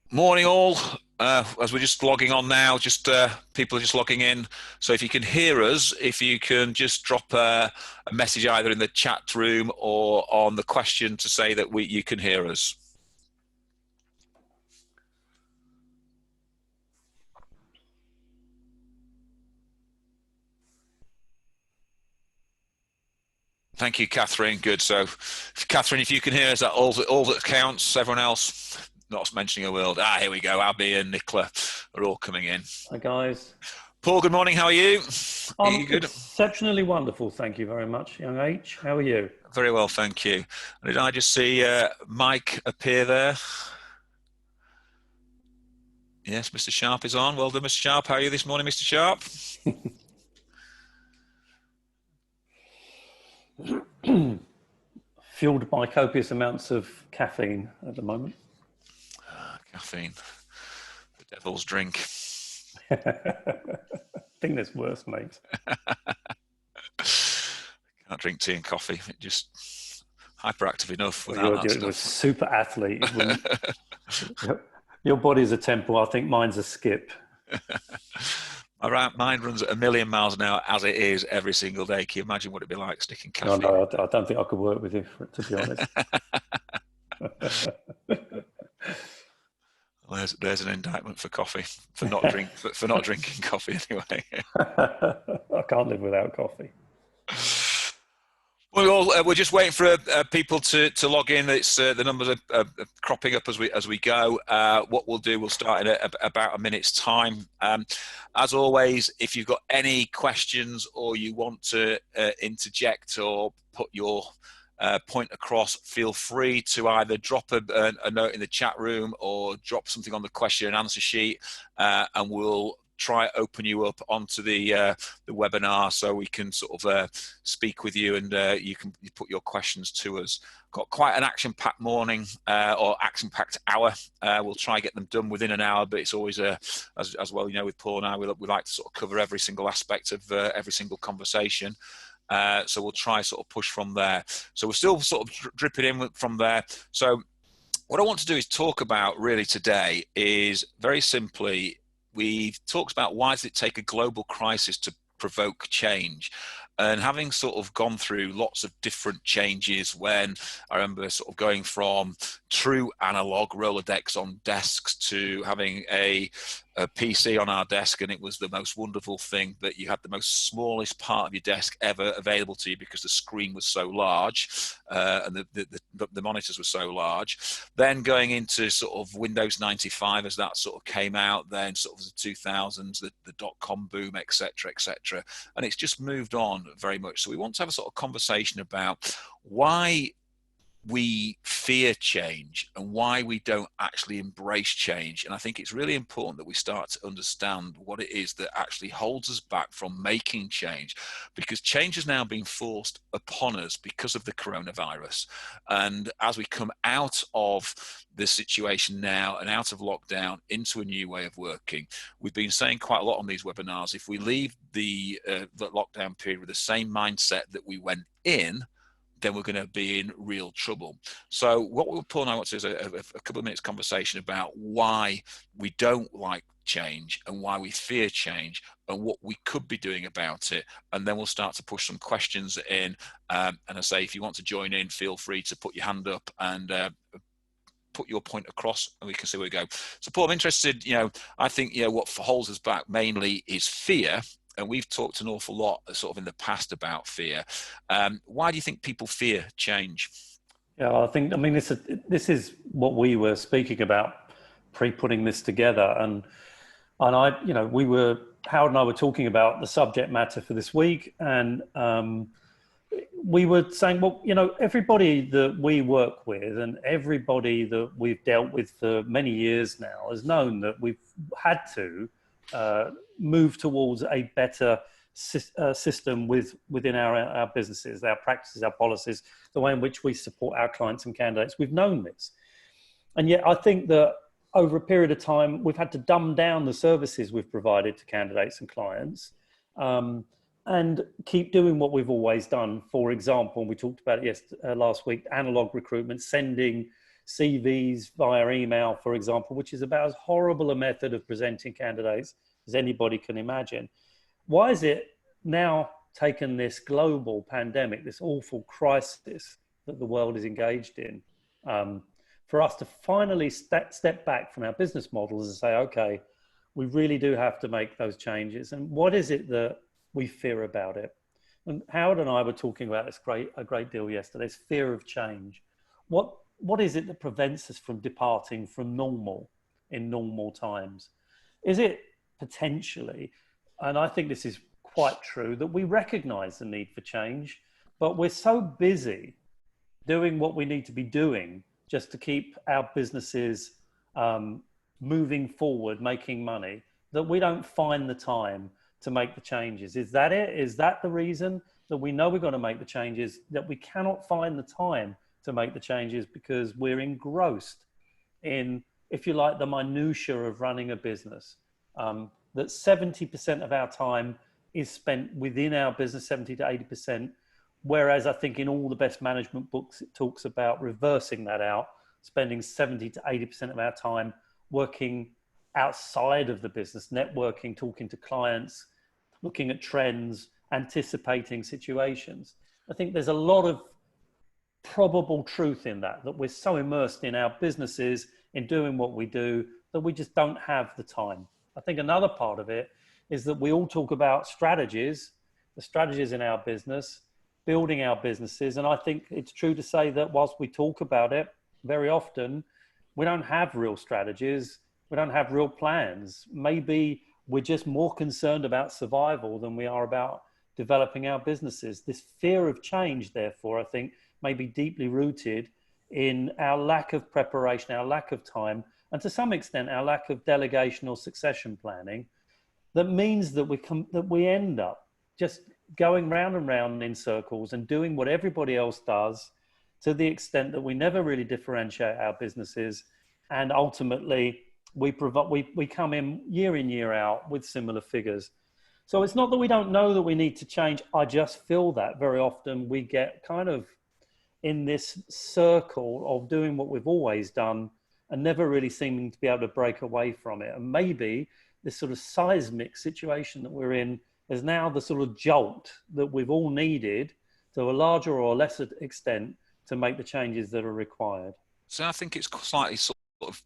Morning all. As we're just logging on now, just people are just logging in. So if you can hear us, if you can just drop a message either in the chat room or on the question to say that you can hear us. Thank you, Catherine. Good. So, Catherine, if you can hear us, that all that counts. Everyone else, not mentioning a word. Here we go. Abby and Nicola are all coming in. Hi, guys. Paul, good morning. How are you? Are you good? Exceptionally wonderful. Thank you very much, young H. How are you? Very well, thank you. Did I just see Mike appear there? Yes, Mr. Sharp is on. Well done, Mr. Sharp. How are you this morning, Mr. Sharp? Fueled by copious amounts of caffeine at the moment. Caffeine, the devil's drink. I think there's worse, mate. Can't drink tea and coffee. It just hyperactive enough without Well, that you're stuff. a super athlete. Your body's a temple. I think mine's a skip. My mind runs at 1,000,000 miles an hour as it is every single day. Can you imagine what it'd be like sticking caffeine? No, I don't think I could work with you, to be honest. Well, there's an indictment for coffee, for not drinking coffee anyway. I can't live without coffee. We're just waiting for people to log in. It's the numbers are cropping up as we go. What we'll do, we'll start in about a minute's time. As always, if you've got any questions or you want to interject or put your point across, feel free to either drop a note in the chat room or drop something on the question and answer sheet, and we'll try open you up onto the webinar so we can sort of speak with you and you put your questions to us. Got quite an action-packed morning or action-packed hour. We'll try get them done within an hour, but it's always as well, you know, with Paul and I, we like to sort of cover every single aspect of every single conversation. So we'll try sort of push from there. So we're still sort of dripping in from there. So what I want to do is talk about really today is very simply, we've talked about why does it take a global crisis to provoke change? And having sort of gone through lots of different changes, when I remember sort of going from true analog Rolodex on desks to having a PC on our desk, and it was the most wonderful thing that you had the most smallest part of your desk ever available to you because the screen was so large and the monitors were so large. Then going into sort of Windows 95 as that sort of came out, then sort of the 2000s, the dot-com boom, etc., etc. And it's just moved on very much. So we want to have a sort of conversation about why we fear change and why we don't actually embrace change. And I think it's really important that we start to understand what it is that actually holds us back from making change, because change has now been forced upon us because of the coronavirus. And as we come out of this situation now and out of lockdown into a new way of working, we've been saying quite a lot on these webinars, if we leave the lockdown period with the same mindset that we went in, then we're going to be in real trouble. So what Paul and I want to do is a couple of minutes conversation about why we don't like change and why we fear change and what we could be doing about it. And then we'll start to push some questions in. And I say, if you want to join in, feel free to put your hand up and put your point across and we can see where we go. So Paul, I'm interested, I think, what holds us back mainly is fear. And we've talked an awful lot sort of in the past about fear. Why do you think people fear change? Yeah, this is what we were speaking about pre-putting this together. And Howard and I were talking about the subject matter for this week. And we were saying, well, everybody that we work with and everybody that we've dealt with for many years now has known that we've had to move towards a better system within our businesses, our practices, our policies, the way in which we support our clients and candidates. We've known this. And yet I think that over a period of time, we've had to dumb down the services we've provided to candidates and clients and keep doing what we've always done. For example, we talked about it last week, Analogue Recruitment, sending CVs via email, for example, which is about as horrible a method of presenting candidates as anybody can imagine. Why is it now taken this global pandemic, this awful crisis that the world is engaged in, for us to finally step back from our business models and say, okay, we really do have to make those changes? And what is it that we fear about it? And Howard and I were talking about this a great deal yesterday, this fear of change. What is it that prevents us from departing from normal in normal times? Is it potentially, and I think this is quite true, that we recognize the need for change, but we're so busy doing what we need to be doing just to keep our businesses moving forward, making money, that we don't find the time to make the changes. Is that it? Is that the reason that we know we're going to make the changes, that we cannot find the time to make the changes because we're engrossed in, if you like, the minutiae of running a business? That 70% of our time is spent within our business, 70 to 80%. Whereas I think in all the best management books, it talks about reversing that out, spending 70 to 80% of our time working outside of the business, networking, talking to clients, looking at trends, anticipating situations. I think there's a lot of probable truth in that we're so immersed in our businesses, in doing what we do, that we just don't have the time. I think another part of it is that we all talk about strategies, the strategies in our business, building our businesses. And I think it's true to say that whilst we talk about it, very often we don't have real strategies, we don't have real plans. Maybe we're just more concerned about survival than we are about developing our businesses. This fear of change, therefore, I think may be deeply rooted in our lack of preparation, our lack of time, and to some extent, our lack of delegation or succession planning. That means that we end up just going round and round in circles and doing what everybody else does, to the extent that we never really differentiate our businesses, and ultimately we come in, year out, with similar figures. So it's not that we don't know that we need to change. I just feel that very often we get kind of in this circle of doing what we've always done and never really seeming to be able to break away from it. And maybe this sort of seismic situation that we're in is now the sort of jolt that we've all needed, to a larger or lesser extent, to make the changes that are required. So I think it's slightly sort of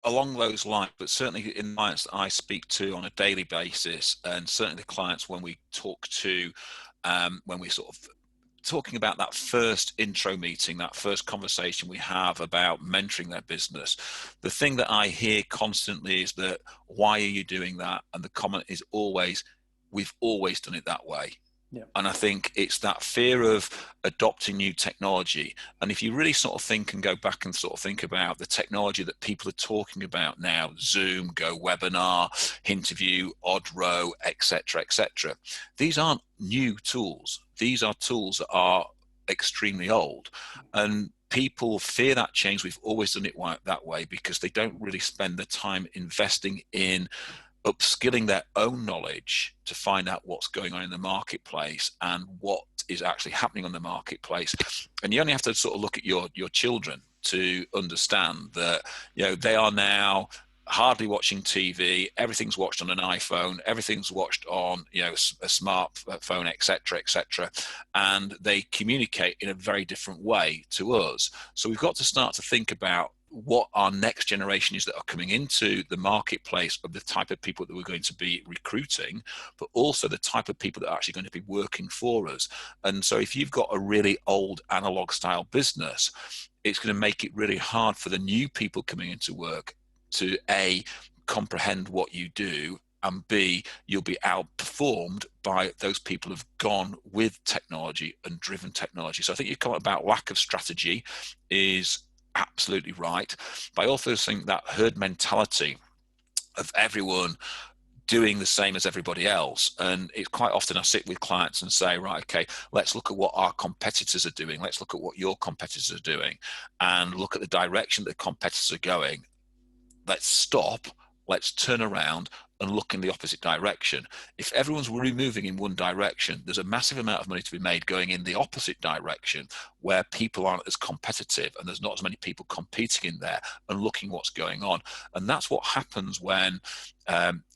along those lines, but certainly in clients that I speak to on a daily basis, and certainly the clients when we talk to, when we sort of talking about that first intro meeting, that first conversation we have about mentoring their business, the thing that I hear constantly is that, why are you doing that? And the comment is always, we've always done it that way. Yeah. And I think it's that fear of adopting new technology. And if you really sort of think and go back and sort of think about the technology that people are talking about now, Zoom, GoWebinar, Interview, Oddrow, etc., etc., these aren't new tools. These are tools that are extremely old. And people fear that change. We've always done it that way, because they don't really spend the time investing in upskilling their own knowledge to find out what's going on in the marketplace and what is actually happening on the marketplace. And you only have to sort of look at your children to understand that, you know, they are now hardly watching TV. Everything's watched on an iPhone. Everything's watched on, you know, a smartphone, etc., and they communicate in a very different way to us. So we've got to start to think about what our next generation is that are coming into the marketplace, of the type of people that we're going to be recruiting, but also the type of people that are actually going to be working for us. And so if you've got a really old analog style business, it's going to make it really hard for the new people coming into work to A, comprehend what you do, and B, you'll be outperformed by those people who've gone with technology and driven technology. So I think your comment about lack of strategy is absolutely right. But I also think that herd mentality of everyone doing the same as everybody else. And it's quite often I sit with clients and say, right, okay, let's look at what our competitors are doing. Let's look at what your competitors are doing and look at the direction that competitors are going. Let's stop, let's turn around and look in the opposite direction. If everyone's moving in one direction, there's a massive amount of money to be made going in the opposite direction, where people aren't as competitive and there's not as many people competing in there and looking what's going on. And that's what happens when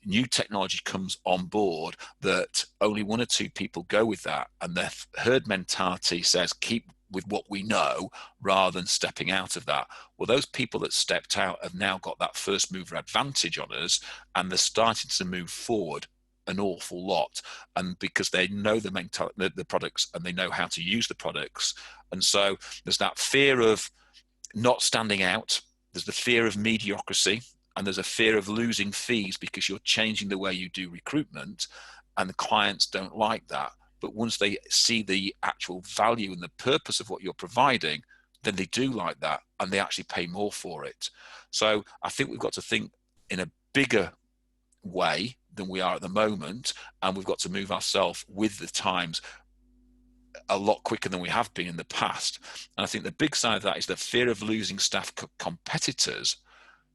new technology comes on board, that only one or two people go with that, and the herd mentality says keep with what we know rather than stepping out of that. Well, those people that stepped out have now got that first mover advantage on us, and they're starting to move forward an awful lot, and because they know the products and they know how to use the products. And so there's that fear of not standing out, there's the fear of mediocrity, and there's a fear of losing fees because you're changing the way you do recruitment, and the clients don't like that. But once they see the actual value and the purpose of what you're providing, then they do like that, and they actually pay more for it. So I think we've got to think in a bigger way than we are at the moment, and we've got to move ourselves with the times a lot quicker than we have been in the past. And I think the big side of that is the fear of losing staff competitors,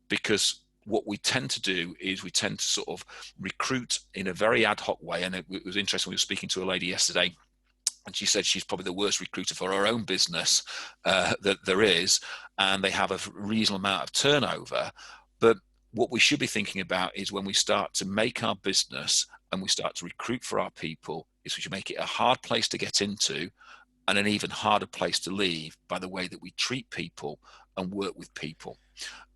because what we tend to do is we tend to sort of recruit in a very ad hoc way. And it was interesting, we were speaking to a lady yesterday, and she said she's probably the worst recruiter for her own business that there is, and they have a reasonable amount of turnover. But what we should be thinking about is when we start to make our business and we start to recruit for our people, is we should make it a hard place to get into and an even harder place to leave by the way that we treat people and work with people.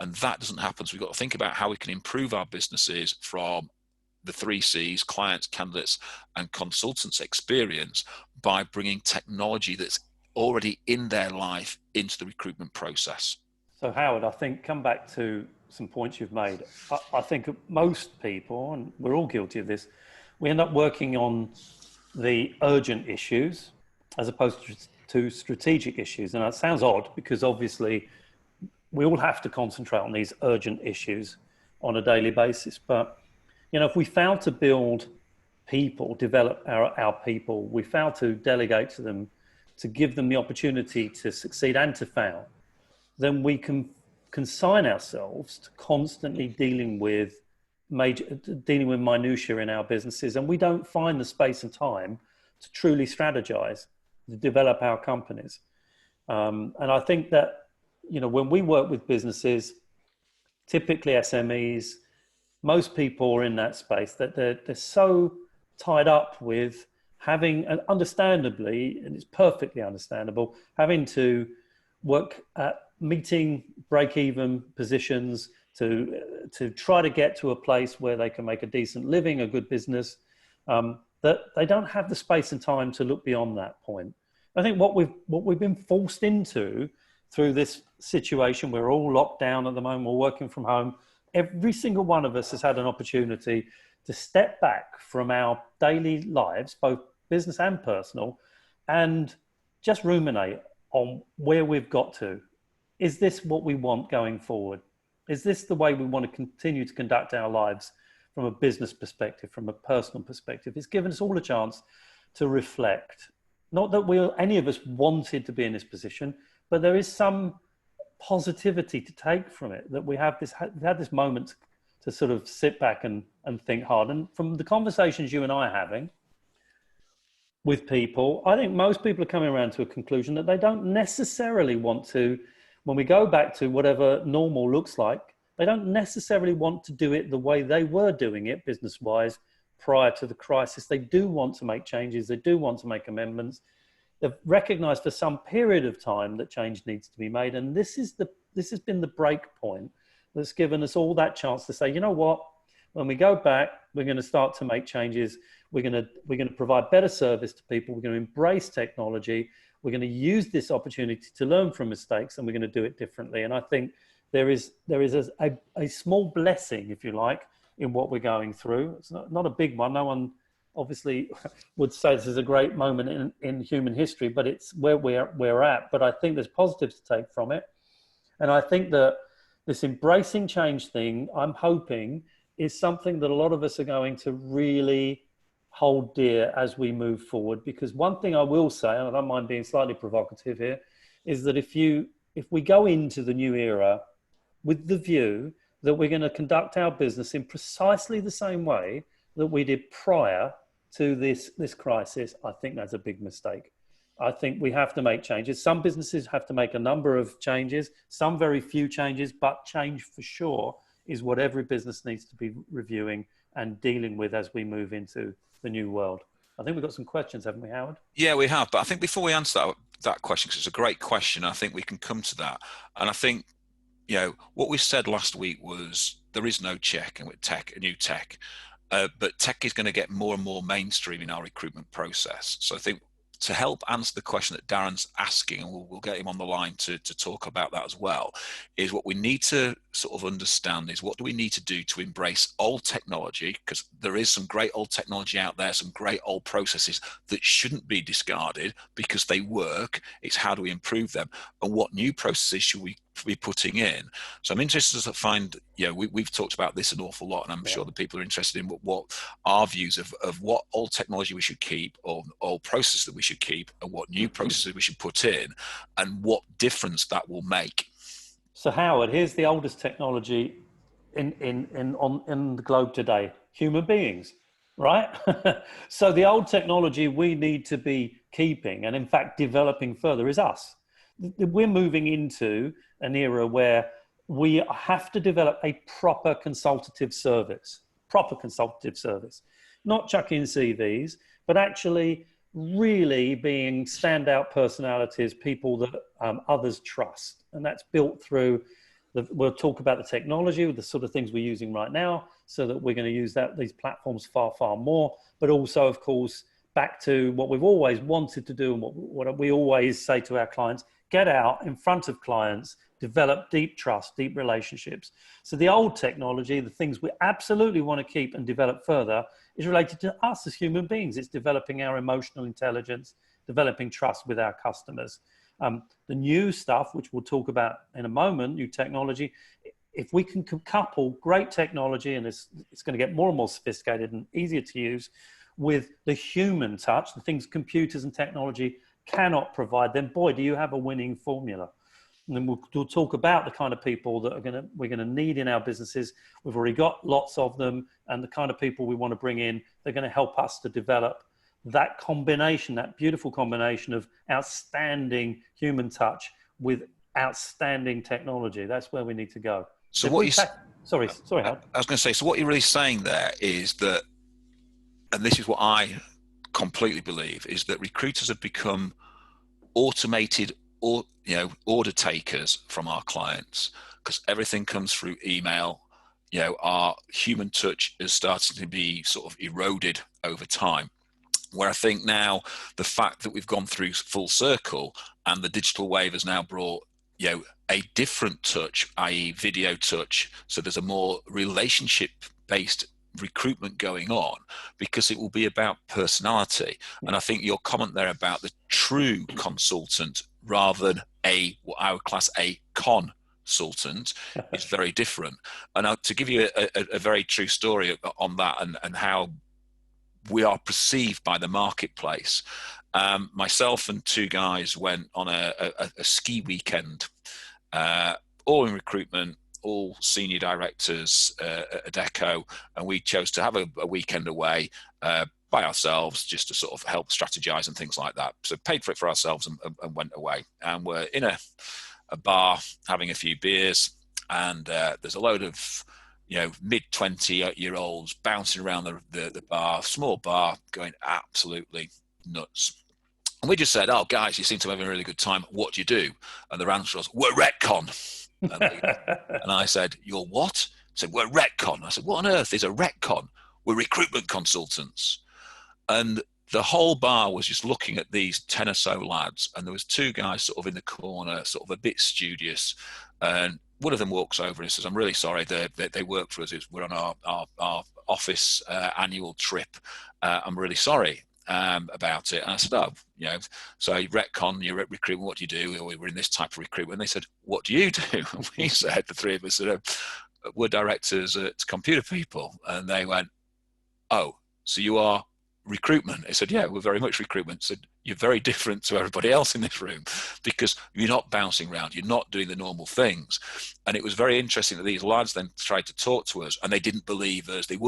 And that doesn't happen. So we've got to think about how we can improve our businesses from the 3 C's, clients, candidates, and consultants experience, by bringing technology that's already in their life into the recruitment process. So Howard, I think, come back to some points you've made. I think most people, and we're all guilty of this, we end up working on the urgent issues as opposed to strategic issues. And that sounds odd, because obviously we all have to concentrate on these urgent issues on a daily basis. But, you know, if we fail to build people, develop our people, we fail to delegate to them, to give them the opportunity to succeed and to fail, then we can consign ourselves to constantly dealing with minutiae in our businesses, and we don't find the space and time to truly strategize, to develop our companies. And I think that, you know, when we work with businesses, typically SMEs, most people are in that space that they're so tied up with having, and understandably, and it's perfectly understandable, having to work at meeting break-even positions to try to get to a place where they can make a decent living, a good business, that they don't have the space and time to look beyond that point. I think what we've been forced into through this situation, we're all locked down at the moment, we're working from home. Every single one of us has had an opportunity to step back from our daily lives, both business and personal, and just ruminate on where we've got to. Is this what we want going forward? Is this the way we want to continue to conduct our lives from a business perspective, from a personal perspective? It's given us all a chance to reflect. Not that any of us wanted to be in this position, but there is some positivity to take from it, that we had this moment to sort of sit back and think hard. And from the conversations you and I are having with people, I think most people are coming around to a conclusion that they don't necessarily want to, when we go back to whatever normal looks like, they don't necessarily want to do it the way they were doing it business-wise prior to the crisis. They do want to make changes. They do want to make amendments. They've recognized for some period of time that change needs to be made. And this has been the break point that's given us all that chance to say, you know what, when we go back, we're going to start to make changes. We're going to provide better service to people. We're going to embrace technology. We're going to use this opportunity to learn from mistakes, and we're going to do it differently. And I think there is a small blessing, if you like, in what we're going through. It's not a big one. No one obviously would say this is a great moment in human history, but it's where we're at. But I think there's positives to take from it. And I think that this embracing change thing, I'm hoping, is something that a lot of us are going to really hold dear as we move forward. Because one thing I will say, and I don't mind being slightly provocative here, is that if we go into the new era with the view that we're going to conduct our business in precisely the same way that we did prior to this crisis, I think that's a big mistake. I think we have to make changes. Some businesses have to make a number of changes, some very few changes, but change for sure is what every business needs to be reviewing and dealing with as we move into the new world. I think we've got some questions, haven't we, Howard? Yeah, we have. But I think before we answer that question, because it's a great question, I think we can come to that. And I think, what we said last week was there is no check and with tech, new tech, but tech is going to get more and more mainstream in our recruitment process. So I think to help answer the question that Darren's asking, and we'll get him on the line to talk about that as well, is what we need to sort of understand is what do we need to do to embrace old technology, because there is some great old technology out there, some great old processes that shouldn't be discarded because they work. It's how do we improve them, and what new processes should we be putting in. So I'm interested to find, we've talked about this an awful lot, and I'm sure the people are interested in what our views of what old technology we should keep, or old processes that we should keep, and what new processes we should put in, and what difference that will make. So Howard, here's the oldest technology in the globe today: human beings, right? So the old technology we need to be keeping, and in fact developing further, is us. We're moving into an era where we have to develop a proper consultative service, not chucking CVs, but actually really being standout personalities, people that others trust. And that's built through, we'll talk about the technology, the sort of things we're using right now, so that we're going to use these platforms far, far more, but also, of course, back to what we've always wanted to do and what we always say to our clients: get out in front of clients, develop deep trust, deep relationships. So the old technology, the things we absolutely want to keep and develop further, is related to us as human beings. It's developing our emotional intelligence, developing trust with our customers. The new stuff, which we'll talk about in a moment, new technology, if we can couple great technology, and it's going to get more and more sophisticated and easier to use, with the human touch, the things computers and technology cannot provide, then boy, do you have a winning formula. And then we'll talk about the kind of people that we're going to need in our businesses. We've already got lots of them, and the kind of people we want to bring in, they're going to help us to develop that combination, that beautiful combination of outstanding human touch with outstanding technology. That's where we need to go. So what you sorry, Howard. I was going to say, so what you're really saying there is that, and this is what I completely believe, is that recruiters have become automated or order takers from our clients, because everything comes through email. Our human touch is starting to be sort of eroded over time, where I think now the fact that we've gone through full circle and the digital wave has now brought a different touch, i.e. video touch, so there's a more relationship based recruitment going on, because it will be about personality. And I think your comment there about the true consultant rather than what I would class a consultant is very different. And to give you a very true story on that, and how we are perceived by the marketplace, myself and two guys went on a ski weekend, all in recruitment, all senior directors at Adecco, and we chose to have a weekend away by ourselves, just to sort of help strategize and things like that. So paid for it for ourselves and went away, and we're in a bar having a few beers, and there's a load of mid-20-year-olds bouncing around the bar, small bar, going absolutely nuts. And we just said, "Oh, guys, you seem to be having a really good time. What do you do?" And their answer was, "We're retcon." And I said, "You're what?" I said, "We're retcon." I said, "What on earth is a retcon?" "We're recruitment consultants." And the whole bar was just looking at these 10 or so lads, and there was two guys sort of in the corner, sort of a bit studious, and one of them walks over and says, "I'm really sorry, they work for us. We're on our office annual trip. I'm really sorry about it." And I said, "Oh, so retcon, you're at recruitment, what do you do?" "We're in this type of recruitment." And they said, "What do you do?" And we said, the three of us, "We're directors at Computer People." And they went, "Oh, so you are recruitment? He said, yeah, we're very much recruitment. I said, you're very different to everybody else in this room because you're not bouncing around, you're not doing the normal things. And it was very interesting that these lads then tried to talk to us, and they didn't believe us. They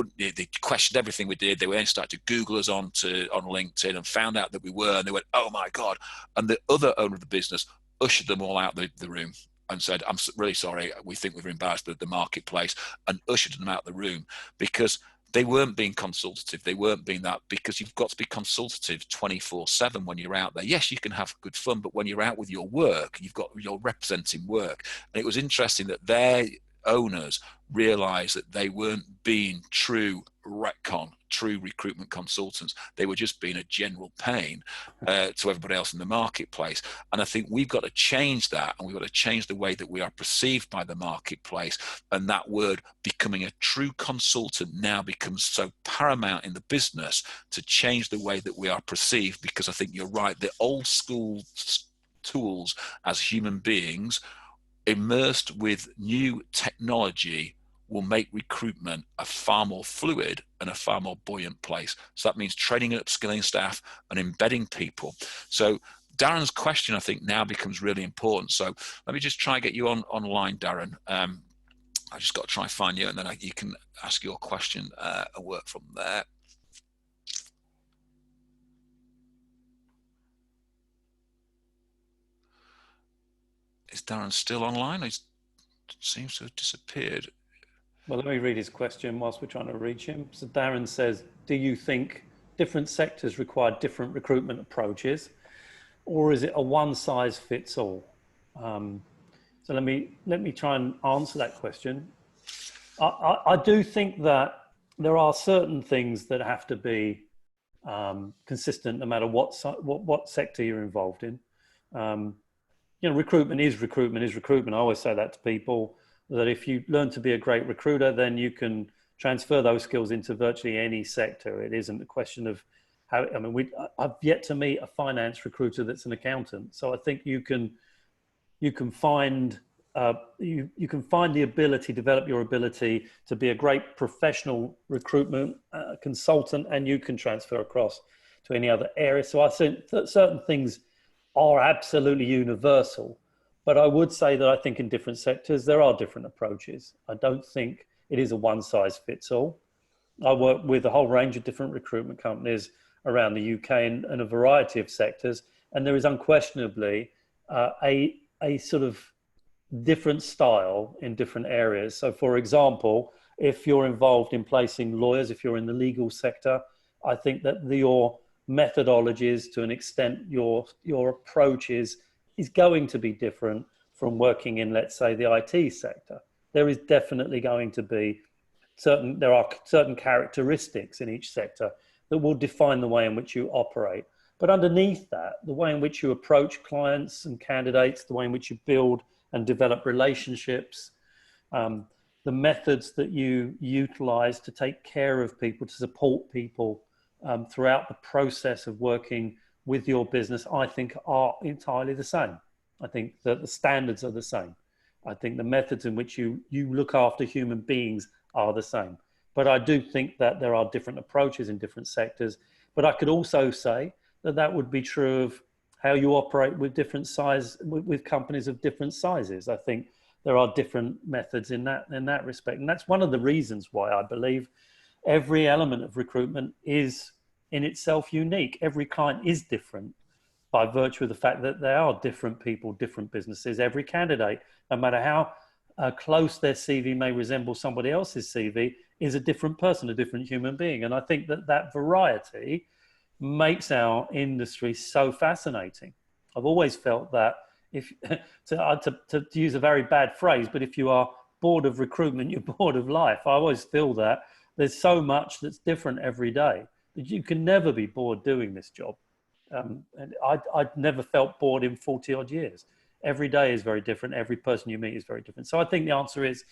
questioned everything we did. They then started to Google us on LinkedIn and found out that we were, and they went, oh my God. And the other owner of the business ushered them all out the room and said, I'm really sorry, we think we've embarrassed the marketplace, and ushered them out the room because they weren't being consultative. They weren't being that, because you've got to be consultative 24/7 when you're out there. Yes, you can have good fun, but when you're out with your work, you're representing work. And it was interesting that their owners realized that they weren't being true recruitment consultants. They were just being a general pain to everybody else in the marketplace. And I think we've got to change that, and we've got to change the way that we are perceived by the marketplace. And that word becoming a true consultant now becomes so paramount in the business to change the way that we are perceived, because I think you're right, the old school tools as human beings immersed with new technology will make recruitment a far more fluid and a far more buoyant place. So that means training and upskilling staff and embedding people. So Darren's question, I think, now becomes really important. So let me just try and get you online, Darren. I just got to try and find you, and then you can ask your question and work from there. Is Darren still online? He seems to have disappeared. Well, let me read his question whilst we're trying to reach him. So Darren says, do you think different sectors require different recruitment approaches, or is it a one-size-fits-all? So let me try and answer that question. I do think that there are certain things that have to be consistent no matter what sector you're involved in. Recruitment is recruitment. I always say that to people, that if you learn to be a great recruiter, then you can transfer those skills into virtually any sector. It isn't a question of how, I've yet to meet a finance recruiter that's an accountant. So I think you can find the ability, develop your ability to be a great professional recruitment consultant, and you can transfer across to any other area. So I think that certain things are absolutely universal, but I would say that I think in different sectors, there are different approaches. I don't think it is a one size fits all. I work with a whole range of different recruitment companies around the UK and a variety of sectors, and there is unquestionably a sort of different style in different areas. So for example, if you're involved in placing lawyers, if you're in the legal sector, I think that your methodologies, to an extent, your approach is going to be different from working in, let's say, the IT sector. There is definitely going to be there are certain characteristics in each sector that will define the way in which you operate. But underneath that, the way in which you approach clients and candidates, the way in which you build and develop relationships, the methods that you utilize to take care of people, to support people throughout the process of working with your business, I think are entirely the same. I think that the standards are the same. I think the methods in which you look after human beings are the same. But I do think that there are different approaches in different sectors. But I could also say that would be true of how you operate with with companies of different sizes. I think there are different methods in that respect. And that's one of the reasons why I believe every element of recruitment is in itself unique. Every client is different by virtue of the fact that they are different people, different businesses. Every candidate, no matter how close their CV may resemble somebody else's CV, is a different person, a different human being. And I think that variety makes our industry so fascinating. I've always felt that to use a very bad phrase, but if you are bored of recruitment, you're bored of life. I always feel that there's so much that's different every day that you can never be bored doing this job. And I'd never felt bored in 40 odd years. Every day is very different. Every person you meet is very different. So I think the answer is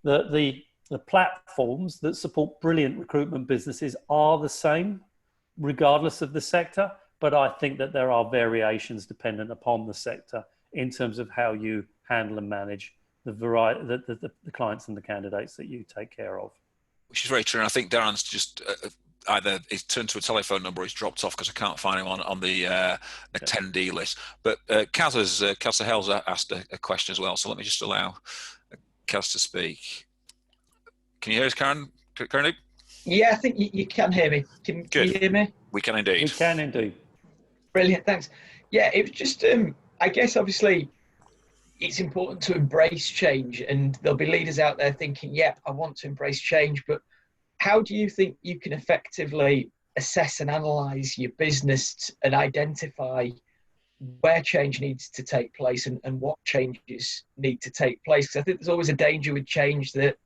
that the platforms that support brilliant recruitment businesses are the same, regardless of the sector. But I think that there are variations dependent upon the sector in terms of how you handle and manage the clients and the candidates that you take care of. Which is very true. And I think Darren's just either he's turned to a telephone number or he's dropped off because I can't find him on the attendee list. But Kaz Sahel's asked a question as well, so let me just allow Kaz to speak. Can you hear us, Karen? Yeah, I think you can hear me. Can you hear me? We can indeed. We can indeed. Brilliant, thanks. Yeah, it was just, I guess obviously it's important to embrace change, and there'll be leaders out there thinking, yeah, I want to embrace change, but how do you think you can effectively assess and analyze your business and identify where change needs to take place and what changes need to take place? Because I think there's always a danger with change that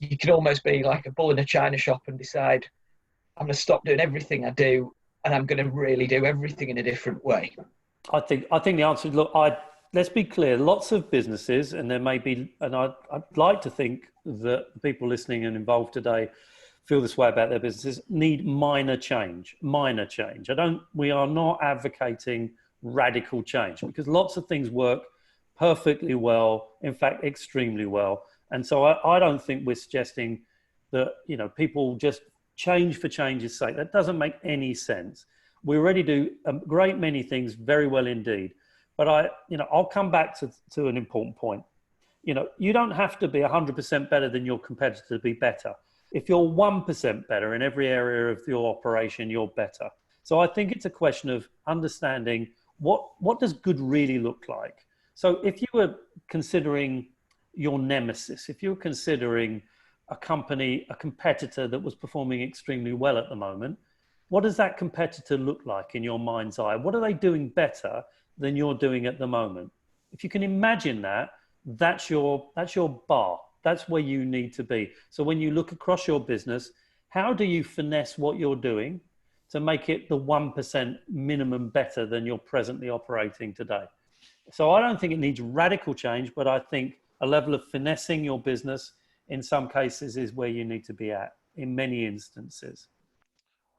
you can almost be like a bull in a china shop and decide, I'm going to stop doing everything I do and I'm going to really do everything in a different way. I think the answer is, look, let's be clear, lots of businesses, and there may be, and I'd like to think that the people listening and involved today feel this way about their businesses, need minor change. We are not advocating radical change, because lots of things work perfectly well, in fact, extremely well. And so I don't think we're suggesting that, people just change for change's sake. That doesn't make any sense. We already do a great many things very well indeed. But I'll come back to an important point. You don't have to be 100% better than your competitor to be better. If you're 1% better in every area of your operation, you're better. So I think it's a question of understanding what does good really look like. So if you were considering your nemesis, if you're considering a competitor that was performing extremely well at the moment, what does that competitor look like in your mind's eye? What are they doing better than you're doing at the moment? If you can imagine that, that's your bar. That's where you need to be. So when you look across your business, how do you finesse what you're doing to make it the 1% minimum better than you're presently operating today? So I don't think it needs radical change, but I think a level of finessing your business in some cases is where you need to be at in many instances.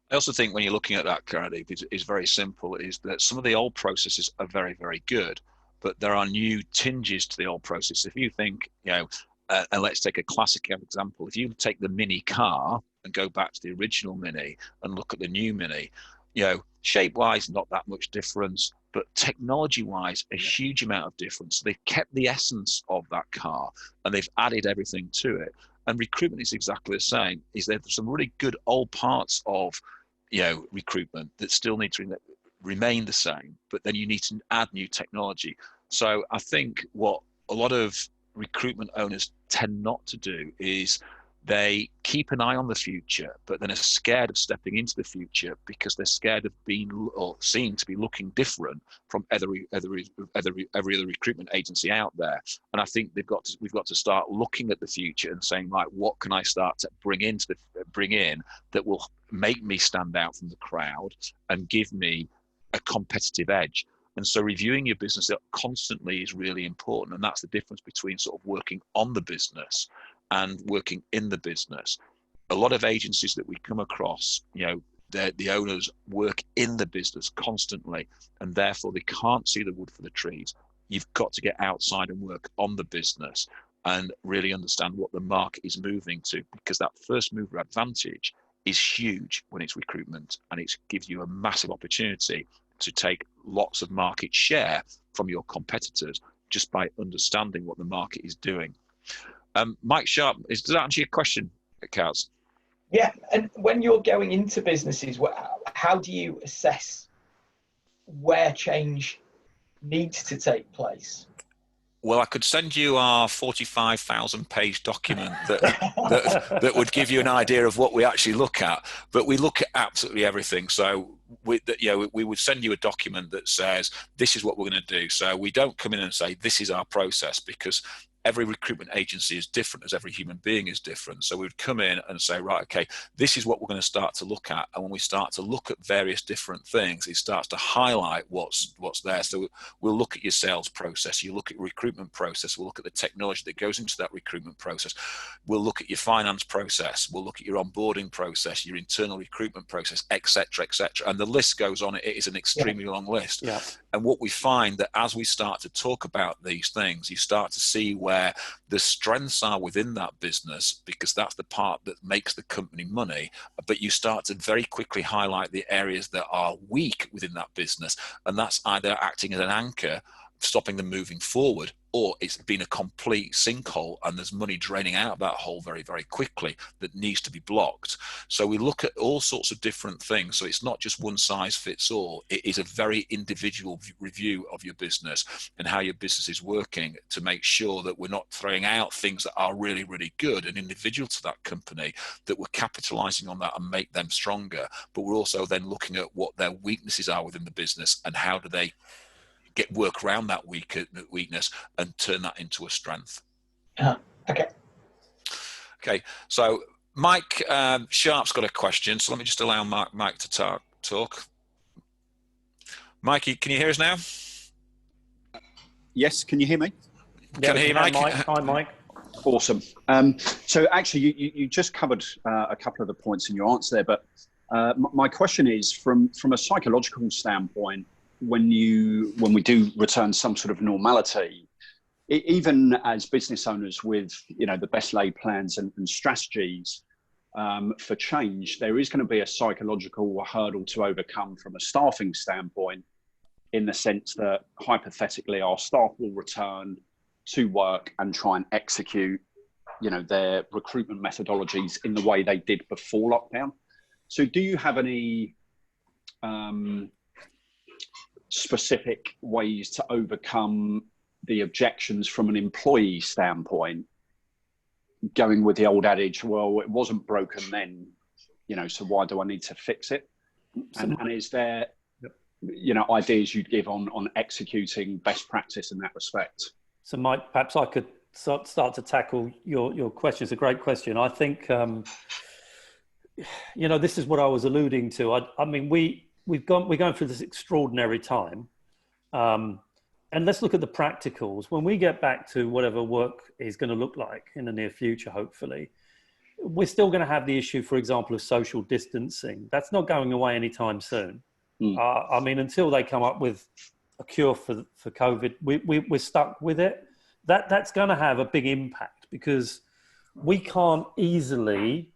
I also think when you're looking at that, Karen, it's very simple, is that some of the old processes are very, very good, but there are new tinges to the old process. If you think, and let's take a classic example, if you take the Mini car and go back to the original Mini and look at the new Mini, shape-wise, not that much difference, but technology-wise, a huge amount of difference. They've kept the essence of that car and they've added everything to it. And recruitment is exactly the same. Is there some really good old parts of, recruitment that still need to remain the same, but then you need to add new technology. So I think what a lot of recruitment owners tend not to do is they keep an eye on the future, but then are scared of stepping into the future because they're scared of being or seen to be looking different from every other recruitment agency out there. And I think we've got to start looking at the future and saying, right, what can I start to bring in that will make me stand out from the crowd and give me a competitive edge? And so reviewing your business constantly is really important. And that's the difference between sort of working on the business and working in the business. A lot of agencies that we come across, the owners work in the business constantly, and therefore they can't see the wood for the trees. You've got to get outside and work on the business and really understand what the market is moving to, because that first mover advantage is huge when it's recruitment, and it gives you a massive opportunity to take lots of market share from your competitors just by understanding what the market is doing. Mike Sharp, does that answer your question, Kaz? Yeah, and when you're going into businesses, how do you assess where change needs to take place? Well, I could send you our 45,000-page document that would give you an idea of what we actually look at. But we look at absolutely everything. So we would send you a document that says, this is what we're going to do. So we don't come in and say, this is our process, because every recruitment agency is different, as every human being is different. So we would come in and say, right, okay, this is what we're going to start to look at. And when we start to look at various different things, it starts to highlight what's there. So we'll look at your sales process, you look at your recruitment process, we'll look at the technology that goes into that recruitment process, we'll look at your finance process, we'll look at your onboarding process, your internal recruitment process, etc., etc. And the list goes on. It is an extremely long list. Yeah. And what we find that as we start to talk about these things, you start to see where where the strengths are within that business, because that's the part that makes the company money, but you start to very quickly highlight the areas that are weak within that business, and that's either acting as an anchor, stopping them moving forward, or it's been a complete sinkhole and there's money draining out of that hole very, very quickly that needs to be blocked. So we look at all sorts of different things. So it's not just one size fits all. It is a very individual review of your business and how your business is working to make sure that we're not throwing out things that are really, really good and individual to that company, that we're capitalizing on that and make them stronger. But we're also then looking at what their weaknesses are within the business and how do they work around that weakness and turn that into a strength. Okay. Okay, so Mike Sharp's got a question, so let me just allow Mike to talk. Mikey, can you hear us now? Yes, can you hear me? Can you hear Mike? Hi, Mike. Awesome. So actually, you just covered a couple of the points in your answer there, but my question is, from a psychological standpoint, when we do return some sort of normality, even as business owners with the best laid plans and strategies for change, there is going to be a psychological hurdle to overcome from a staffing standpoint, in the sense that hypothetically our staff will return to work and try and execute their recruitment methodologies in the way they did before lockdown. So do you have any specific ways to overcome the objections from an employee standpoint, going with the old adage, well, it wasn't broken then, so why do I need to fix it? And is there ideas you'd give on executing best practice in that respect? So Mike, perhaps I could start to tackle your question. It's a great question. I think this is what I was alluding to. I mean, we're going through this extraordinary time, and let's look at the practicals. When we get back to whatever work is going to look like in the near future, hopefully, we're still going to have the issue, for example, of social distancing. That's not going away anytime soon. I mean, until they come up with a cure for COVID, we're stuck with it. That's going to have a big impact, because we can't easily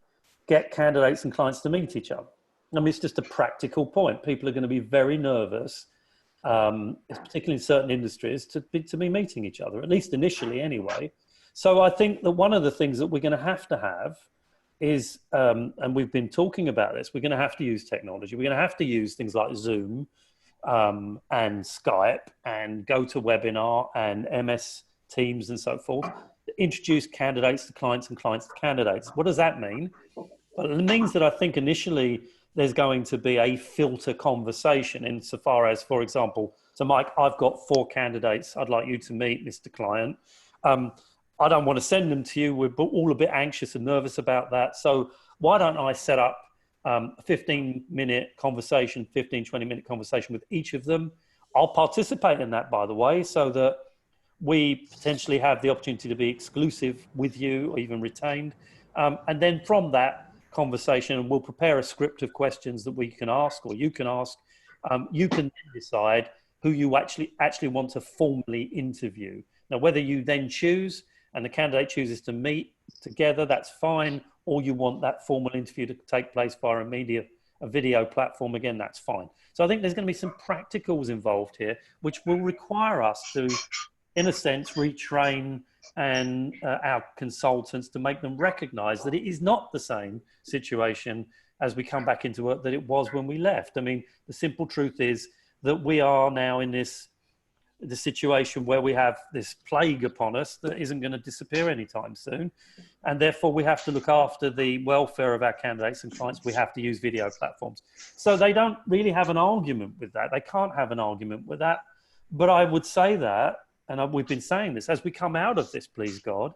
get candidates and clients to meet each other. I mean, it's just a practical point. People are going to be very nervous, particularly in certain industries, to be meeting each other, at least initially anyway. So I think that one of the things that we're going to have is, and we've been talking about this, we're going to have to use technology. We're going to have to use things like Zoom and Skype and GoToWebinar and MS Teams and so forth, to introduce candidates to clients and clients to candidates. What does that mean? Well, it means that I think initially there's going to be a filter conversation insofar as, for example, so Mike, I've got 4 candidates I'd like you to meet, Mr. Client. I don't want to send them to you. We're all a bit anxious and nervous about that. So why don't I set up a 15-minute conversation, 20-minute conversation with each of them? I'll participate in that, by the way, so that we potentially have the opportunity to be exclusive with you or even retained. And then from that conversation, we'll prepare a script of questions that we can ask, or you can ask. You can then decide who you actually want to formally interview. Now, whether you then choose and the candidate chooses to meet together, that's fine. Or you want that formal interview to take place via a video platform, again, that's fine. So I think there's going to be some practicals involved here, which will require us to, in a sense, retrain and our consultants to make them recognize that it is not the same situation as we come back into work that it was when we left. I mean, the simple truth is that we are now in the situation where we have this plague upon us that isn't going to disappear anytime soon. And therefore we have to look after the welfare of our candidates and clients. We have to use video platforms. So they don't really have an argument with that. They can't have an argument with that. But I would say that, and we've been saying this, as we come out of this, please God,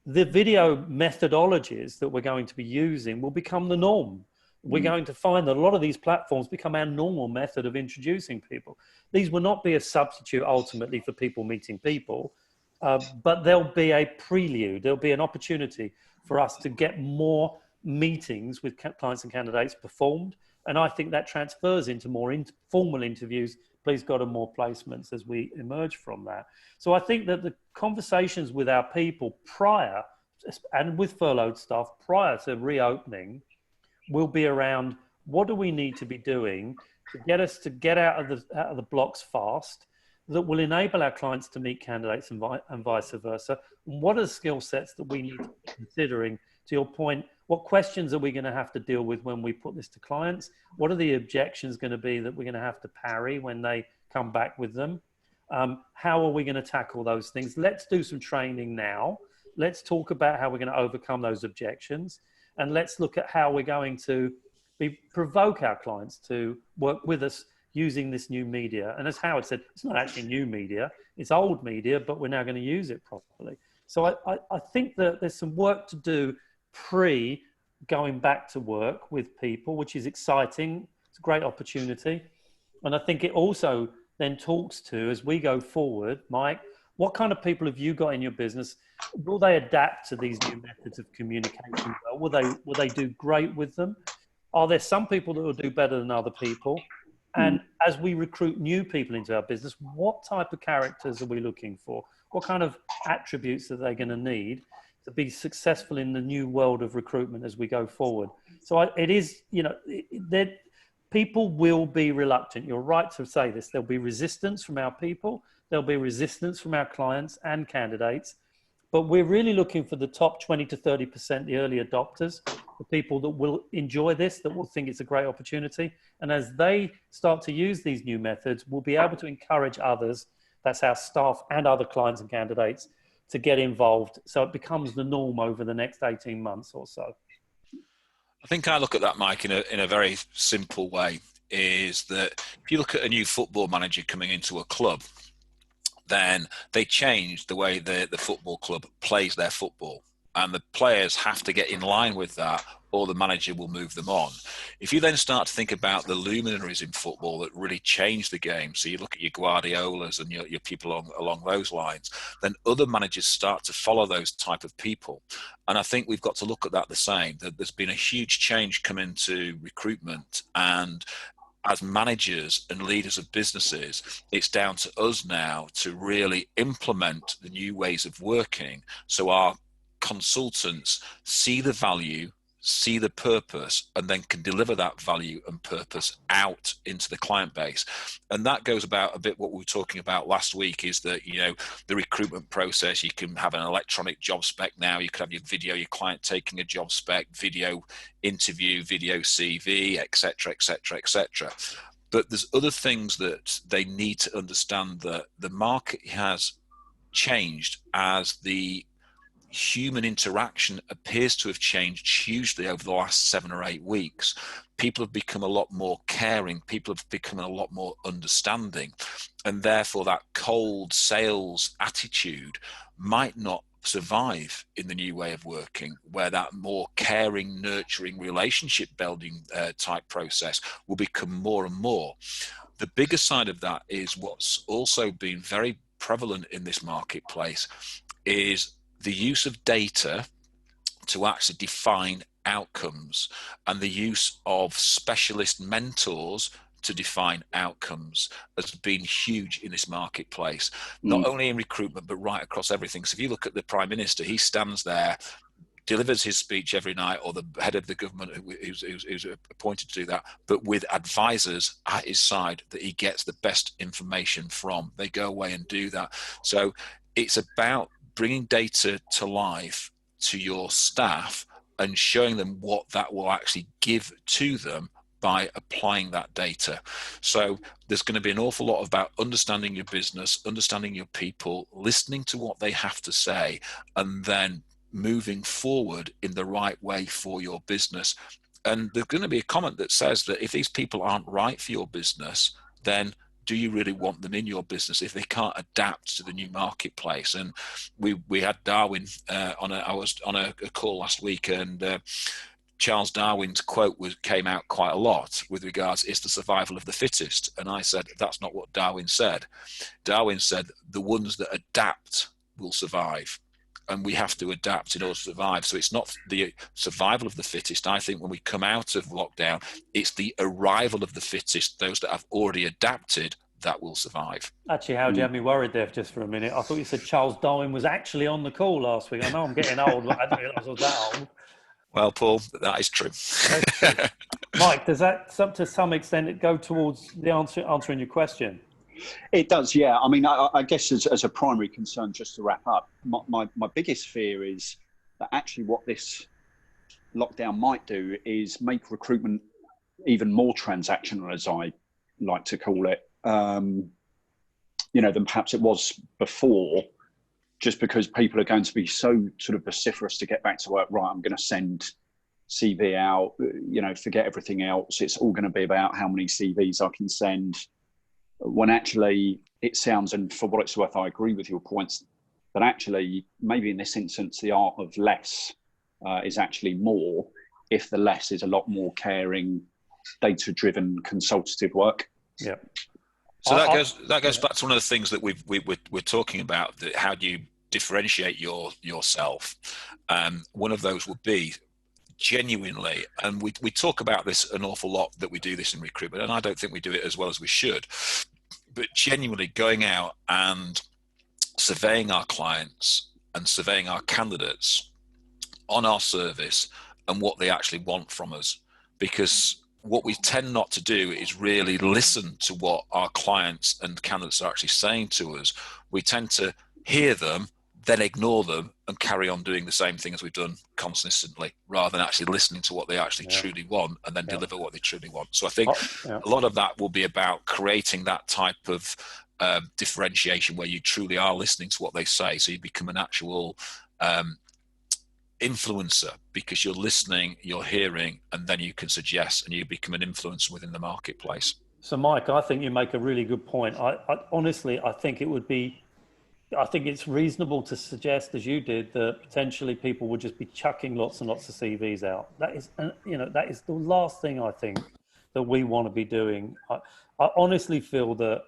the video methodologies that we're going to be using will become the norm. We're going to find that a lot of these platforms become our normal method of introducing people. These will not be a substitute ultimately for people meeting people, but there'll be a prelude. There'll be an opportunity for us to get more meetings with clients and candidates performed. And I think that transfers into more formal interviews, please God, and more placements as we emerge from that. So I think that the conversations with our people prior, and with furloughed staff prior to reopening, will be around what do we need to be doing to get us to get out of the blocks fast, that will enable our clients to meet candidates and vice versa. And what are the skill sets that we need to be considering? To your point, what questions are we going to have to deal with when we put this to clients? What are the objections going to be that we're going to have to parry when they come back with them? How are we going to tackle those things? Let's do some training now. Let's talk about how we're going to overcome those objections. And let's look at how we're going to provoke our clients to work with us using this new media. And as Howard said, it's not actually new media, it's old media, but we're now going to use it properly. So I think that there's some work to do pre going back to work with people, which is exciting. It's a great opportunity. And I think it also then talks to, as we go forward, Mike, what kind of people have you got in your business? Will they adapt to these new methods of communication? Will they do great with them? Are there some people that will do better than other people? And as we recruit new people into our business, what type of characters are we looking for? What kind of attributes are they going to need to be successful in the new world of recruitment as we go forward? So it is, that people will be reluctant. You're right to say this. There'll be resistance from our people. There'll be resistance from our clients and candidates. But we're really looking for the top 20 to 30%, the early adopters, the people that will enjoy this, that will think it's a great opportunity. And as they start to use these new methods, we'll be able to encourage others, that's our staff and other clients and candidates, to get involved. So it becomes the norm over the next 18 months or so. I think I look at that, Mike, in a very simple way, is that if you look at a new football manager coming into a club, then they change the way the football club plays their football. And the players have to get in line with that, or the manager will move them on. If you then start to think about the luminaries in football that really change the game, so you look at your Guardiolas and your people along those lines, then other managers start to follow those type of people. And I think we've got to look at that the same, that there's been a huge change come into recruitment, and as managers and leaders of businesses, it's down to us now to really implement the new ways of working, so our consultants see the value, see the purpose, and then can deliver that value and purpose out into the client base. And that goes about a bit what we were talking about last week, is that, the recruitment process, you can have an electronic job spec now, you could have your video, your client taking a job spec, video interview, video CV, etc., etc., etc. But there's other things that they need to understand, that the market has changed as the human interaction appears to have changed hugely over the last 7 or 8 weeks. People have become a lot more caring. People have become a lot more understanding. And therefore that cold sales attitude might not survive in the new way of working, where that more caring, nurturing, relationship building type process will become more and more. The bigger side of that is what's also been very prevalent in this marketplace is the use of data to actually define outcomes, and the use of specialist mentors to define outcomes has been huge in this marketplace, not only in recruitment, but right across everything. So if you look at the Prime Minister, he stands there, delivers his speech every night, or the head of the government who's appointed to do that, but with advisors at his side that he gets the best information from. They go away and do that. So it's about bringing data to life to your staff and showing them what that will actually give to them by applying that data. So there's going to be an awful lot about understanding your business, understanding your people, listening to what they have to say, and then moving forward in the right way for your business. And there's going to be a comment that says that if these people aren't right for your business, then do you really want them in your business if they can't adapt to the new marketplace? And we had Darwin I was on a call last week, and Charles Darwin's quote came out quite a lot with regards, it's the survival of the fittest. And I said, that's not what Darwin said. Darwin said the ones that adapt will survive. And we have to adapt in order to survive. So it's not the survival of the fittest. I think when we come out of lockdown, it's the arrival of the fittest, those that have already adapted that will survive. Actually, Howard, you had me worried there just for a minute. I thought you said Charles Darwin was actually on the call last week. I know I'm getting old, but I didn't realise I was that old. Well, Paul, that is true. That's true. Mike, does that, to some extent, go towards the answering your question? It does, yeah. I mean, I guess as a primary concern, just to wrap up, my biggest fear is that actually what this lockdown might do is make recruitment even more transactional, as I like to call it, than perhaps it was before, just because people are going to be so sort of vociferous to get back to work. Right, I'm going to send CV out, forget everything else. It's all going to be about how many CVs I can send. When actually it sounds, and for what it's worth, I agree with your points, but actually maybe in this instance, the art of less is actually more, if the less is a lot more caring, data-driven consultative work. Yeah. So that goes back to one of the things that we're talking about. That how do you differentiate yourself? One of those would be genuinely, and we talk about this an awful lot, that we do this in recruitment, and I don't think we do it as well as we should, but genuinely going out and surveying our clients and surveying our candidates on our service and what they actually want from us. Because what we tend not to do is really listen to what our clients and candidates are actually saying to us. We tend to hear them, then ignore them and carry on doing the same thing as we've done consistently, rather than actually listening to what they actually truly want and then deliver what they truly want. So I think a lot of that will be about creating that type of differentiation where you truly are listening to what they say. So you become an actual influencer, because you're listening, you're hearing, and then you can suggest, and you become an influencer within the marketplace. So Mike, I think you make a really good point. I honestly, I think it's reasonable to suggest, as you did, that potentially people would just be chucking lots and lots of CVs out. That is the last thing I think that we want to be doing. I honestly feel that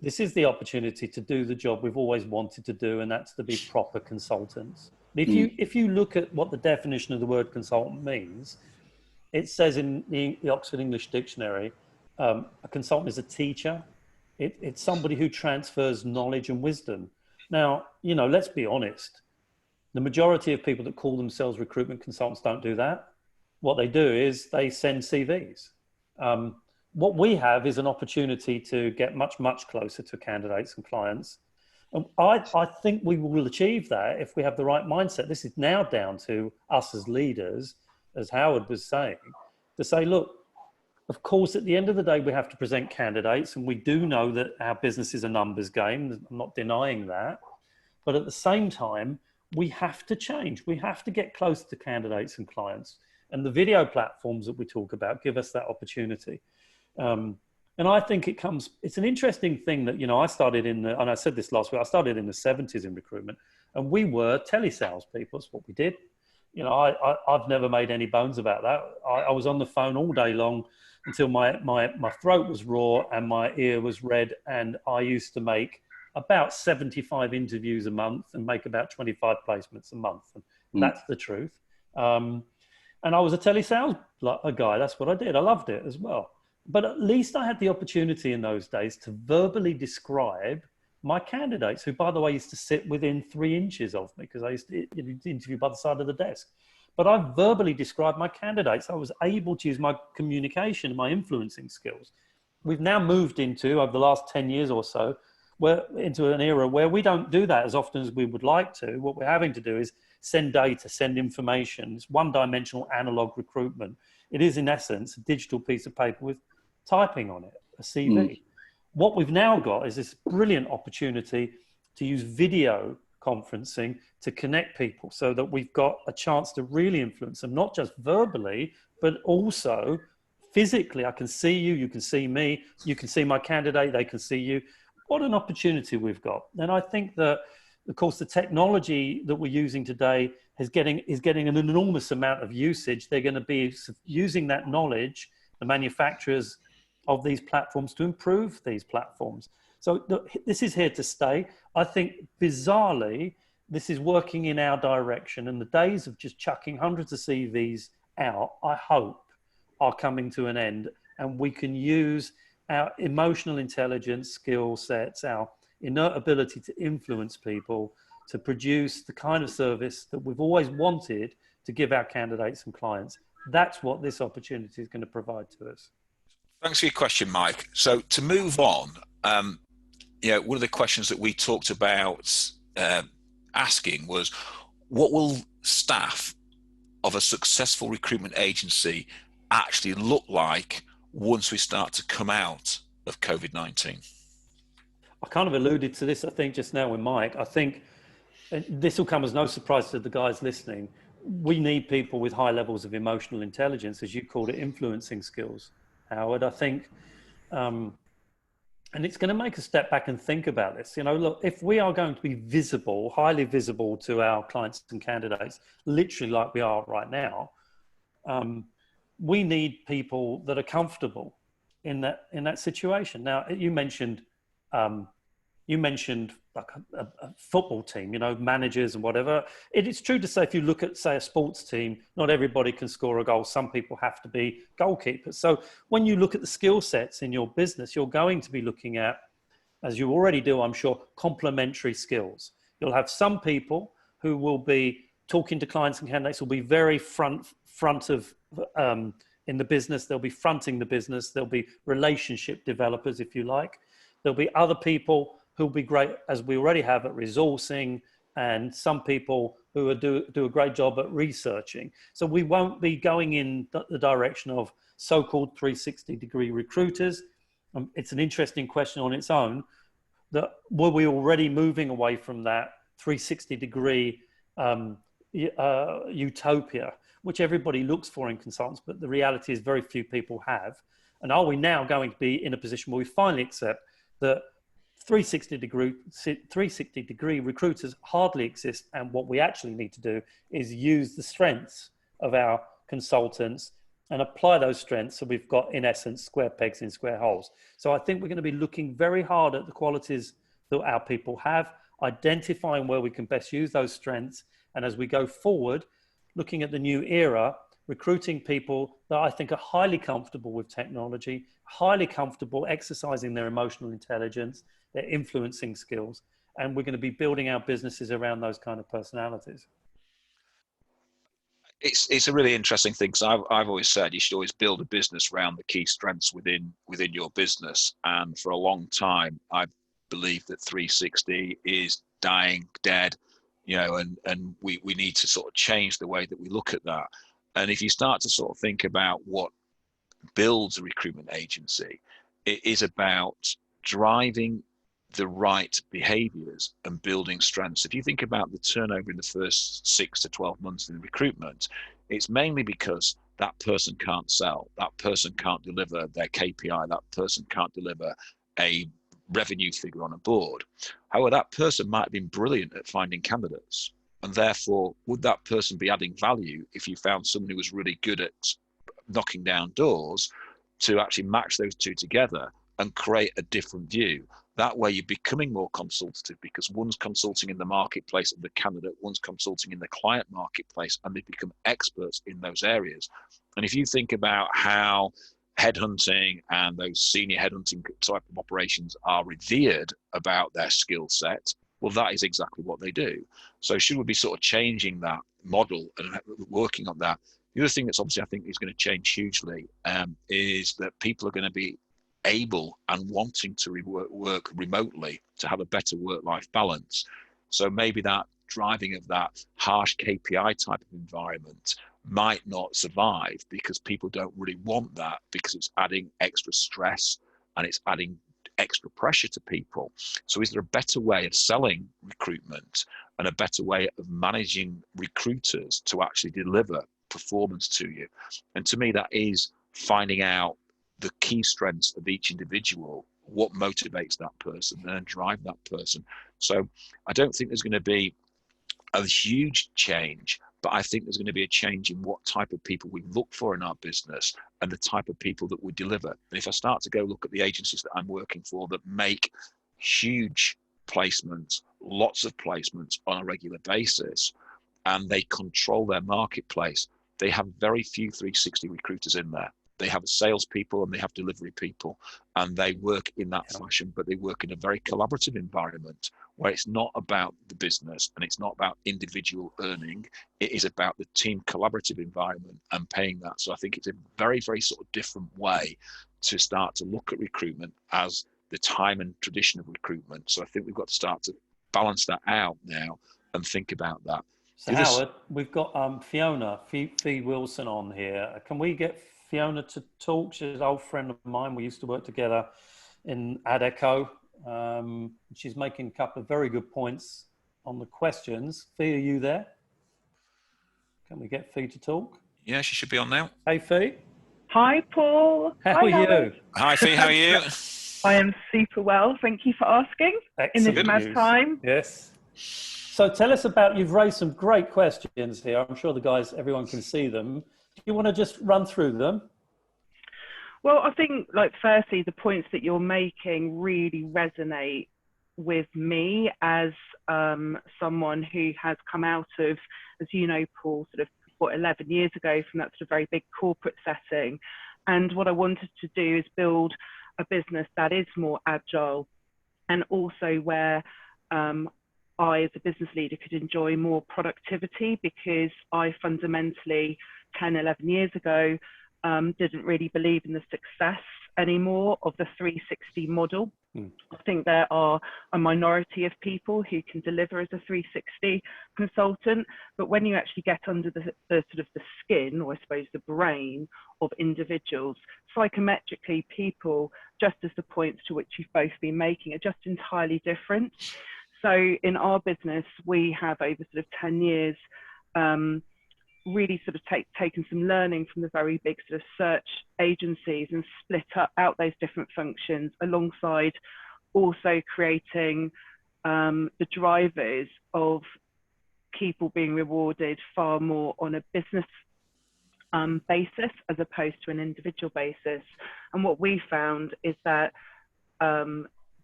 this is the opportunity to do the job we've always wanted to do, and that's to be proper consultants. If you look at what the definition of the word consultant means, it says in the Oxford English Dictionary, a consultant is a teacher. It's somebody who transfers knowledge and wisdom. Now, let's be honest. The majority of people that call themselves recruitment consultants don't do that. What they do is they send CVs. What we have is an opportunity to get much, much closer to candidates and clients. And I think we will achieve that if we have the right mindset. This is now down to us as leaders, as Howard was saying, to say, look, of course, at the end of the day, we have to present candidates, and we do know that our business is a numbers game. I'm not denying that. But at the same time, we have to change. We have to get close to candidates and clients. And the video platforms that we talk about give us that opportunity. And I think it's an interesting thing that, I started and I said this last week, I started in the 70s in recruitment, and we were telesales people. That's what we did. I've never made any bones about that. I was on the phone all day long until my throat was raw and my ear was red. And I used to make about 75 interviews a month and make about 25 placements a month. And that's the truth. And I was a telesales guy. That's what I did. I loved it as well. But at least I had the opportunity in those days to verbally describe my candidates, who, by the way, used to sit within 3 inches of me because I used to interview by the side of the desk. But I verbally described my candidates. I was able to use my communication, my influencing skills. We've now moved into, over the last 10 years or so, into an era where we don't do that as often as we would like to. What we're having to do is send data, send information. It's one-dimensional analog recruitment. It is, in essence, a digital piece of paper with typing on it, a CV. What we've now got is this brilliant opportunity to use video conferencing to connect people so that we've got a chance to really influence them, not just verbally, but also physically. I can see you, you can see me, you can see my candidate, they can see you. What an opportunity we've got. And I think that, of course, the technology that we're using today is getting an enormous amount of usage. They're going to be using that knowledge, the manufacturers of these platforms, to improve these platforms. So this is here to stay. I think, bizarrely, this is working in our direction, and the days of just chucking hundreds of CVs out, I hope, are coming to an end, and we can use our emotional intelligence skill sets, our innate ability to influence people, to produce the kind of service that we've always wanted to give our candidates and clients. That's what this opportunity is going to provide to us. Thanks for your question, Mike. So to move on, one of the questions that we talked about asking was, what will staff of a successful recruitment agency actually look like once we start to come out of COVID-19? I kind of alluded to this, I think, just now with Mike. I think this will come as no surprise to the guys listening. We need people with high levels of emotional intelligence, as you called it, influencing skills, Howard. I think, and it's going to make us step back and think about this. Look, if we are going to be visible, highly visible to our clients and candidates, literally like we are right now, we need people that are comfortable in that situation. Now, you mentioned like a football team, managers and whatever. It is true to say, if you look at, say, a sports team, not everybody can score a goal. Some people have to be goalkeepers. So when you look at the skill sets in your business, you're going to be looking at, as you already do, I'm sure, complementary skills. You'll have some people who will be talking to clients and candidates, will be very front of in the business. They'll be fronting the business. There'll be relationship developers, if you like. There'll be other people who'll be great, as we already have, at resourcing, and some people who do a great job at researching. So we won't be going in the direction of so-called 360-degree recruiters. It's an interesting question on its own. Were we already moving away from that 360-degree utopia, which everybody looks for in consultants, but the reality is very few people have? And are we now going to be in a position where we finally accept that 360-degree recruiters hardly exist, and what we actually need to do is use the strengths of our consultants and apply those strengths, so we've got, in essence, square pegs in square holes. So I think we're going to be looking very hard at the qualities that our people have, identifying where we can best use those strengths, and as we go forward, looking at the new era, recruiting people that I think are highly comfortable with technology, highly comfortable exercising their emotional intelligence, their influencing skills, and we're going to be building our businesses around those kind of personalities. It's a really interesting thing, because I've always said you should always build a business around the key strengths within your business. And for a long time, I believe that 360 is dying, dead, and we need to sort of change the way that we look at that. And if you start to sort of think about what builds a recruitment agency, it is about driving the right behaviors and building strengths. If you think about the turnover in the first 6 to 12 months in recruitment, it's mainly because that person can't sell, that person can't deliver their KPI, that person can't deliver a revenue figure on a board. However, that person might have been brilliant at finding candidates, and therefore would that person be adding value if you found someone who was really good at knocking down doors to actually match those two together and create a different view? That way you're becoming more consultative, because one's consulting in the marketplace of the candidate, one's consulting in the client marketplace, and they become experts in those areas. And if you think about how headhunting and those senior headhunting type of operations are revered about their skill set, well, that is exactly what they do. So should we be sort of changing that model and working on that? The other thing that's obviously, I think, is going to change hugely is that people are going to be able and wanting to work remotely to have a better work-life balance. So maybe that driving of that harsh KPI type of environment might not survive, because people don't really want that, because it's adding extra stress and it's adding extra pressure to people. So is there a better way of selling recruitment and a better way of managing recruiters to actually deliver performance to you? And to me, that is finding out the key strengths of each individual, what motivates that person, and then drive that person. So I don't think there's going to be a huge change, but I think there's going to be a change in what type of people we look for in our business and the type of people that we deliver. And if I start to go look at the agencies that I'm working for that make huge placements, lots of placements on a regular basis, and they control their marketplace, they have very few 360 recruiters in there. They have salespeople and they have delivery people, and they work in that fashion, but they work in a very collaborative environment where it's not about the business and it's not about individual earning. It is about the team collaborative environment and paying that. So I think it's a very, very sort of different way to start to look at recruitment as the time and tradition of recruitment. So I think we've got to start to balance that out now and think about that. So Howard, we've got Fiona Fee Wilson on here. Can we get Fiona to talk? She's an old friend of mine. We used to work together in Adecco. She's making a couple of very good points on the questions. Fee, are you there? Can we get Fee to talk? Yeah, she should be on now. Hey, Fee. Hi, Paul. How are you? Hi, Fee. How are you? I am super well. Thank you for asking. Excellent in this mad news. time. Yes. So tell us about, you've raised some great questions here. I'm sure the guys, everyone can see them. Do you want to just run through them? Well, I think, like, firstly, the points that you're making really resonate with me as someone who has come out of, as you know, Paul, sort of 11 years ago from that sort of very big corporate setting. And what I wanted to do is build a business that is more agile, and also where I, as a business leader, could enjoy more productivity, because I fundamentally 10, 11 years ago didn't really believe in the success anymore of the 360 model. I think there are a minority of people who can deliver as a 360 consultant, but when you actually get under the sort of the skin, or I suppose the brain of individuals, psychometrically, people, just as the points to which you've both been making, are just entirely different. So in our business, we have over sort of 10 years really sort of taken some learning from the very big sort of search agencies and split out those different functions, alongside also creating the drivers of people being rewarded far more on a business basis as opposed to an individual basis. And what we found is that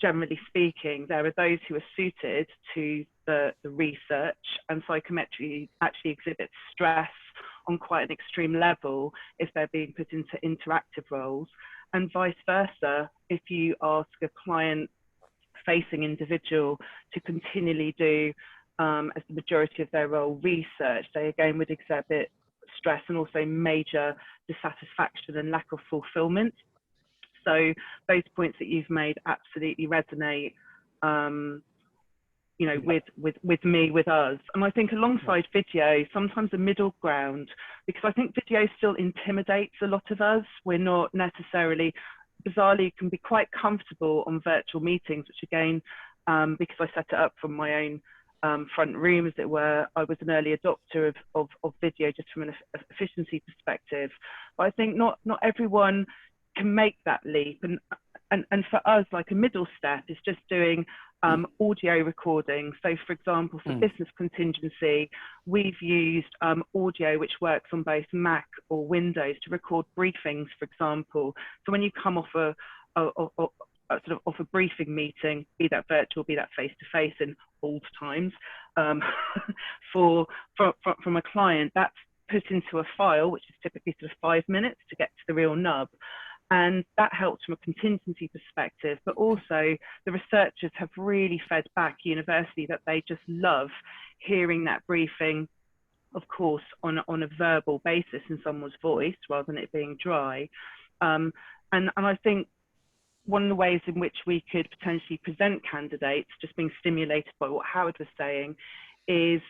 generally speaking, there are those who are suited to the research, and psychometry actually exhibits stress on quite an extreme level if they're being put into interactive roles, and vice versa. If you ask a client-facing individual to continually do, as the majority of their role, research, they again would exhibit stress and also major dissatisfaction and lack of fulfillment. So those points that you've made absolutely resonate, you know, with me, with us. And I think alongside video, sometimes a middle ground, because I think video still intimidates a lot of us. We're not necessarily, bizarrely, can be quite comfortable on virtual meetings, which again, because I set it up from my own front room, as it were, I was an early adopter of video just from an efficiency perspective. But I think not everyone can make that leap, and for us, like, a middle step is just doing audio recording. So for example, for business contingency, we've used audio which works on both Mac or Windows to record briefings, for example. So when you come off a sort of off a briefing meeting, be that virtual, be that face-to-face in old times, from a client, that's put into a file, which is typically sort of 5 minutes to get to the real nub. And that helps from a contingency perspective, but also the researchers have really fed back university that they just love hearing that briefing, of course, on a verbal basis in someone's voice rather than it being dry. And I think one of the ways in which we could potentially present candidates, just being stimulated by what Howard was saying, is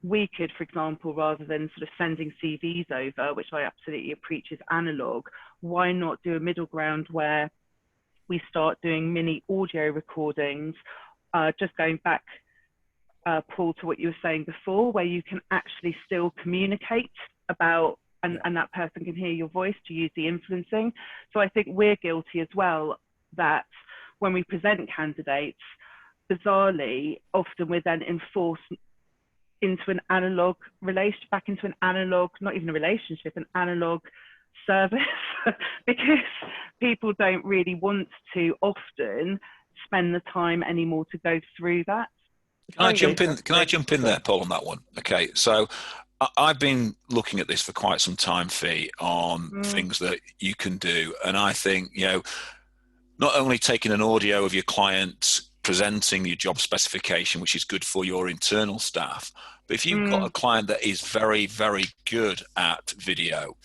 we could, for example, rather than sort of sending CVs over, which I absolutely preach is analog, why not do a middle ground where we start doing mini audio recordings, just going back, Paul, to what you were saying before, where you can actually still communicate about, and that person can hear your voice to use the influencing. So I think we're guilty as well, that when we present candidates, bizarrely, often we're then enforced into an analog relation, back into an analog, not even a relationship, an analog service, because people don't really want to often spend the time anymore to go through that. Can I jump in there, Paul, on that one? Okay, so I've been looking at this for quite some time, Fee, on things that you can do. And I think, not only taking an audio of your client presenting your job specification, which is good for your internal staff, but if you've got a client that is very, very good at video,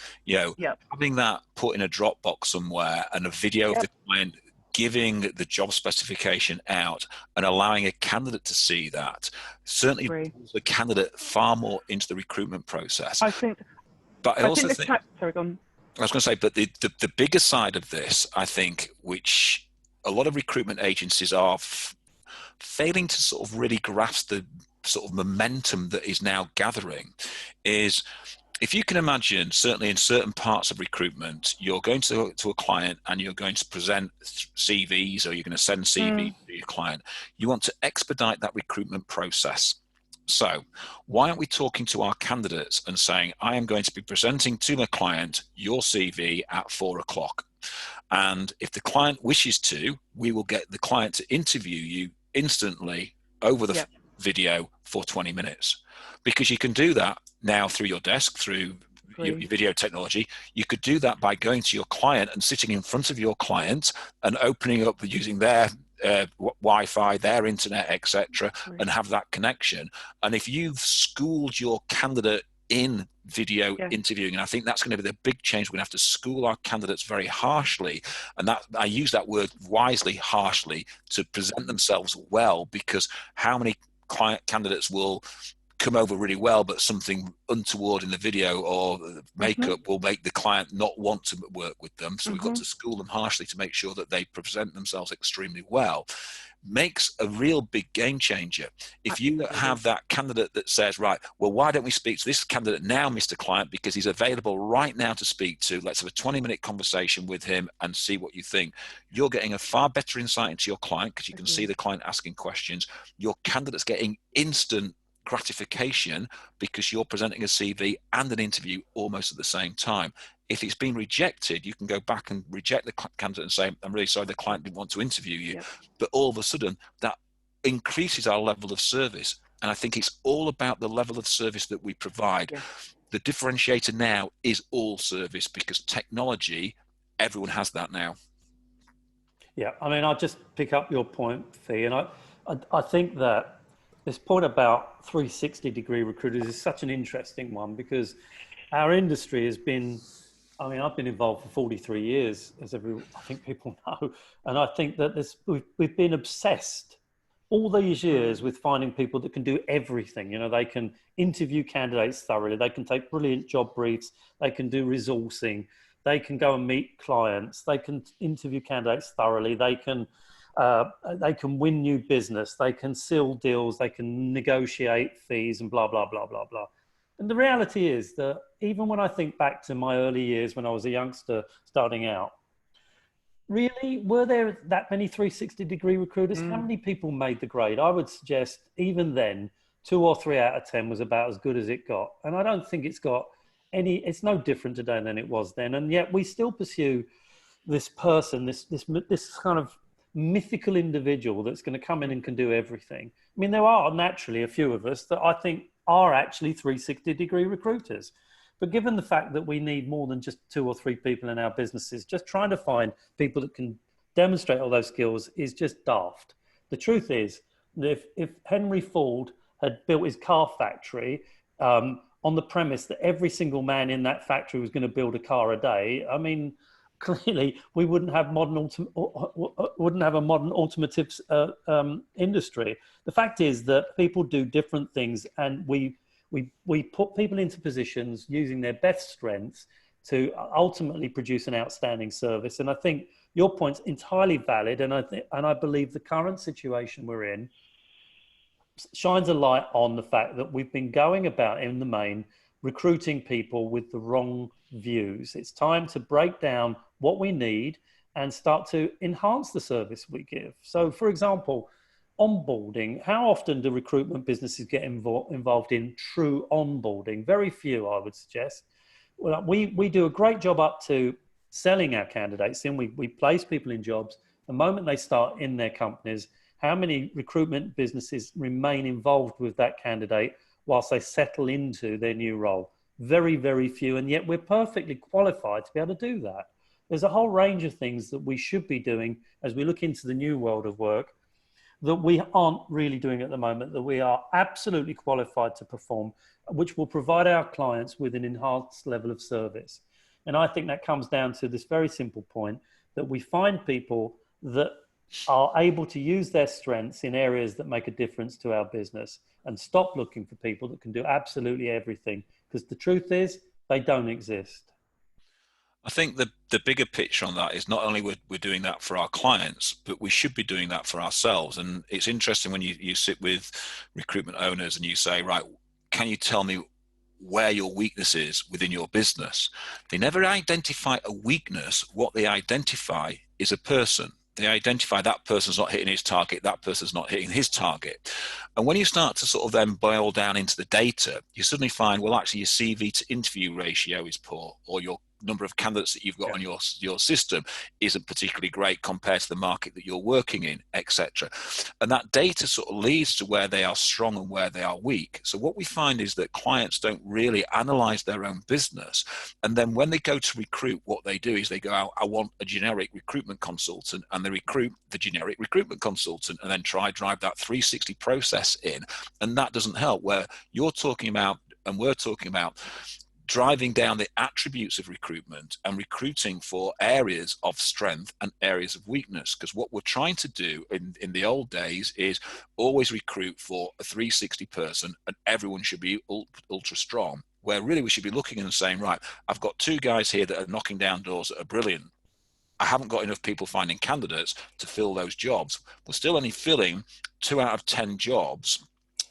having that put in a Dropbox somewhere and a video of the client giving the job specification out and allowing a candidate to see that certainly pulls the candidate far more into the recruitment process. I think, but I also think, sorry, go on. I was going to say, but the bigger side of this, I think, which a lot of recruitment agencies are failing to sort of really grasp the sort of momentum that is now gathering, is if you can imagine, certainly in certain parts of recruitment, you're going to a client and you're going to present CVs, or you're going to send CVs to your client. You want to expedite that recruitment process. So why aren't we talking to our candidates and saying, I am going to be presenting to my client your CV at 4 o'clock. And if the client wishes to, we will get the client to interview you instantly over the video for 20 minutes. Because you can do that now through your desk, through your video technology. You could do that by going to your client and sitting in front of your client and opening up using their Wi-Fi, their internet, etc., and have that connection. And if you've schooled your candidate in video interviewing, and I think that's going to be the big change. We're going to have to school our candidates very harshly, and that I use that word wisely, harshly, to present themselves well, because how many candidates will come over really well, but something untoward in the video or makeup will make the client not want to work with them. So we've got to school them harshly to make sure that they present themselves extremely well. Makes a real big game changer. If you have that candidate that says, right, well, why don't we speak to this candidate now, Mr. Client, because he's available right now to speak to. Let's have a 20-minute conversation with him and see what you think. You're getting a far better insight into your client because you can see the client asking questions. Your candidate's getting instant gratification because you're presenting a CV and an interview almost at the same time. If it's been rejected, you can go back and reject the candidate and say, I'm really sorry, the client didn't want to interview you. But all of a sudden, that increases our level of service. And I think it's all about the level of service that we provide. The differentiator now is all service, because technology, everyone has that now. Yeah, I mean, I'll just pick up your point, Fee, and I think that this point about 360-degree recruiters is such an interesting one, because our industry has been, I mean, I've been involved for 43 years, as I think people know, and I think that we've been obsessed all these years with finding people that can do everything. They can interview candidates thoroughly, they can take brilliant job briefs, they can do resourcing, they can go and meet clients, they can interview candidates thoroughly, they can win new business, they can seal deals, they can negotiate fees and blah, blah, blah, blah, blah. And the reality is that even when I think back to my early years when I was a youngster starting out, really, were there that many 360-degree recruiters? How many people made the grade? I would suggest even then, 2 or 3 out of 10 was about as good as it got. And I don't think it's no different today than it was then. And yet we still pursue this person, this kind of mythical individual that's going to come in and can do everything. I mean, there are naturally a few of us that I think are actually 360-degree recruiters. But given the fact that we need more than just 2 or 3 people in our businesses, just trying to find people that can demonstrate all those skills is just daft. The truth is that if Henry Ford had built his car factory on the premise that every single man in that factory was going to build a car a day, I mean, clearly we wouldn't have a modern automotive industry. The fact is that people do different things, and we put people into positions using their best strengths to ultimately produce an outstanding service. And I think your point's entirely valid, and I believe the current situation we're in shines a light on the fact that we've been going about, in the main, recruiting people with the wrong views. It's time to break down what we need and start to enhance the service we give. So, for example, onboarding. How often do recruitment businesses get involved in true onboarding? Very few, I would suggest. Well, we do a great job up to selling our candidates in. We place people in jobs. The moment they start in their companies, how many recruitment businesses remain involved with that candidate whilst they settle into their new role. Very, very few, and yet we're perfectly qualified to be able to do that. There's a whole range of things that we should be doing as we look into the new world of work that we aren't really doing at the moment, that we are absolutely qualified to perform, which will provide our clients with an enhanced level of service. And I think that comes down to this very simple point, that we find people that are able to use their strengths in areas that make a difference to our business, and stop looking for people that can do absolutely everything, because the truth is they don't exist. I think the bigger picture on that is not only we're doing that for our clients, but we should be doing that for ourselves. And it's interesting when you sit with recruitment owners and you say, right, can you tell me where your weakness is within your business? They never identify a weakness. What they identify is a person. They identify that person's not hitting his target, that person's not hitting his target. And when you start to sort of then boil down into the data, you suddenly find, well, actually your CV to interview ratio is poor, or your number of candidates that you've got on your system isn't particularly great compared to the market that you're working in, etc. And that data sort of leads to where they are strong and where they are weak. So what we find is that clients don't really analyze their own business. And then when they go to recruit, what they do is they go out, I want a generic recruitment consultant, and they recruit the generic recruitment consultant and then drive that 360 process in. And that doesn't help, where you're talking about, and we're talking about, driving down the attributes of recruitment and recruiting for areas of strength and areas of weakness. Because what we're trying to do in the old days is always recruit for a 360 person and everyone should be ultra strong, where really we should be looking and saying, right, I've got two guys here that are knocking down doors that are brilliant. I haven't got enough people finding candidates to fill those jobs. We're still only filling 2 out of 10 jobs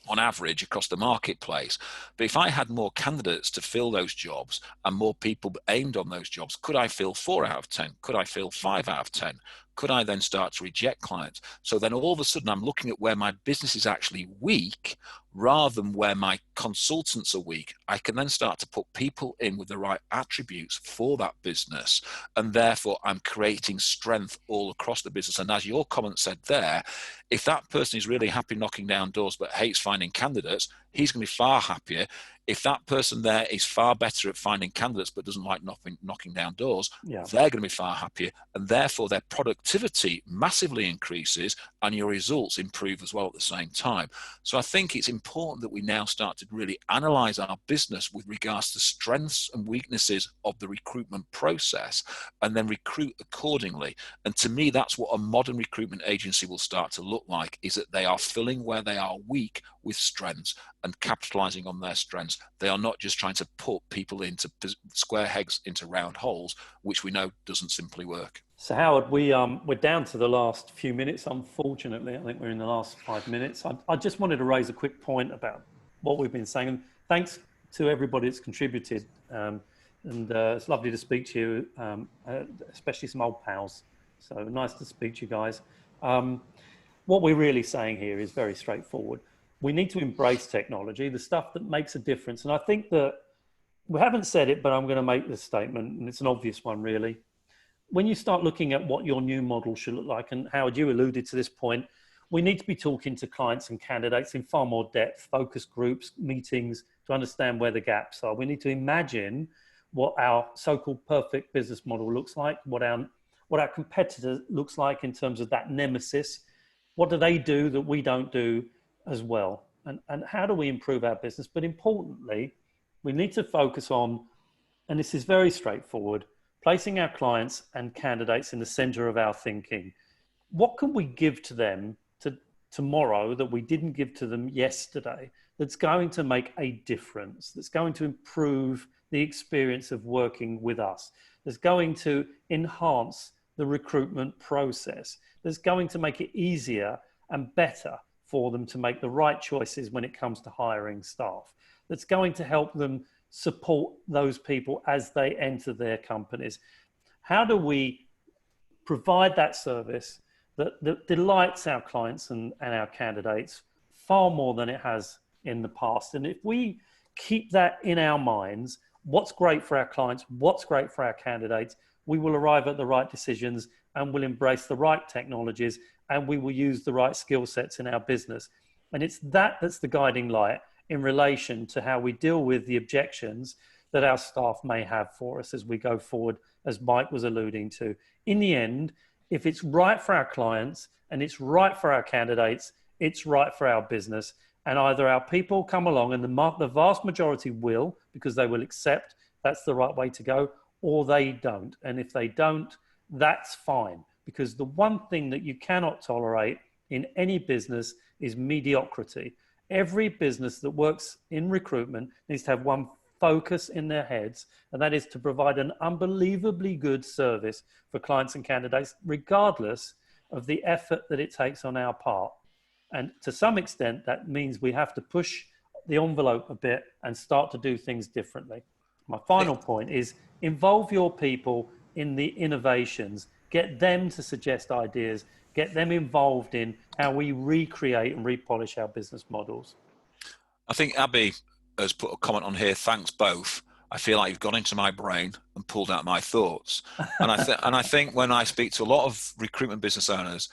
on average across the marketplace. But if I had more candidates to fill those jobs and more people aimed on those jobs, could I fill 4 out of 10? Could I fill 5 out of 10? Could I then start to reject clients? So then all of a sudden I'm looking at where my business is actually weak rather than where my consultants are weak. I can then start to put people in with the right attributes for that business. And therefore I'm creating strength all across the business. And as your comment said there, if that person is really happy knocking down doors but hates finding candidates, he's going to be far happier. If that person there is far better at finding candidates but doesn't like knocking down doors, they're going to be far happier, and therefore their productivity massively increases and your results improve as well at the same time. So I think it's important that we now start to really analyze our business with regards to strengths and weaknesses of the recruitment process and then recruit accordingly. And to me, that's what a modern recruitment agency will start to look like, is that they are filling where they are weak with strengths and capitalizing on their strengths. They are not just trying to put people into square pegs into round holes, which we know doesn't simply work. So Howard, we're down to the last few minutes, unfortunately. I think we're in the last 5 minutes. I just wanted to raise a quick point about what we've been saying. And thanks to everybody that's contributed. It's lovely to speak to you, especially some old pals. So nice to speak to you guys. What we're really saying here is very straightforward. We need to embrace technology, the stuff that makes a difference. And I think that we haven't said it, but I'm going to make this statement, and it's an obvious one, really. When you start looking at what your new model should look like, and Howard, you alluded to this point, we need to be talking to clients and candidates in far more depth, focus groups, meetings, to understand where the gaps are. We need to imagine what our so-called perfect business model looks like, what our competitor looks like in terms of that nemesis. What do they do that we don't do as well? And how do we improve our business? But importantly, we need to focus on, and this is very straightforward, placing our clients and candidates in the center of our thinking. What can we give to them tomorrow that we didn't give to them yesterday that's going to make a difference, that's going to improve the experience of working with us, that's going to enhance the recruitment process, that's going to make it easier and better for them to make the right choices when it comes to hiring staff, that's going to help them support those people as they enter their companies? How do we provide that service that delights our clients and our candidates far more than it has in the past? And if we keep that in our minds, what's great for our clients, what's great for our candidates, we will arrive at the right decisions and we'll embrace the right technologies and we will use the right skill sets in our business. And it's that's the guiding light in relation to how we deal with the objections that our staff may have for us as we go forward, as Mike was alluding to. In the end, if it's right for our clients and it's right for our candidates, it's right for our business. And either our people come along, and the vast majority will, because they will accept that's the right way to go, or they don't. And if they don't, that's fine. Because the one thing that you cannot tolerate in any business is mediocrity. Every business that works in recruitment needs to have one focus in their heads, and that is to provide an unbelievably good service for clients and candidates, regardless of the effort that it takes on our part. And to some extent, that means we have to push the envelope a bit and start to do things differently. My final point is involve your people in the innovations, get them to suggest ideas, get them involved in how we recreate and repolish our business models. I think Abby has put a comment on here. Thanks both. I feel like you've gone into my brain and pulled out my thoughts. And I think when I speak to a lot of recruitment business owners,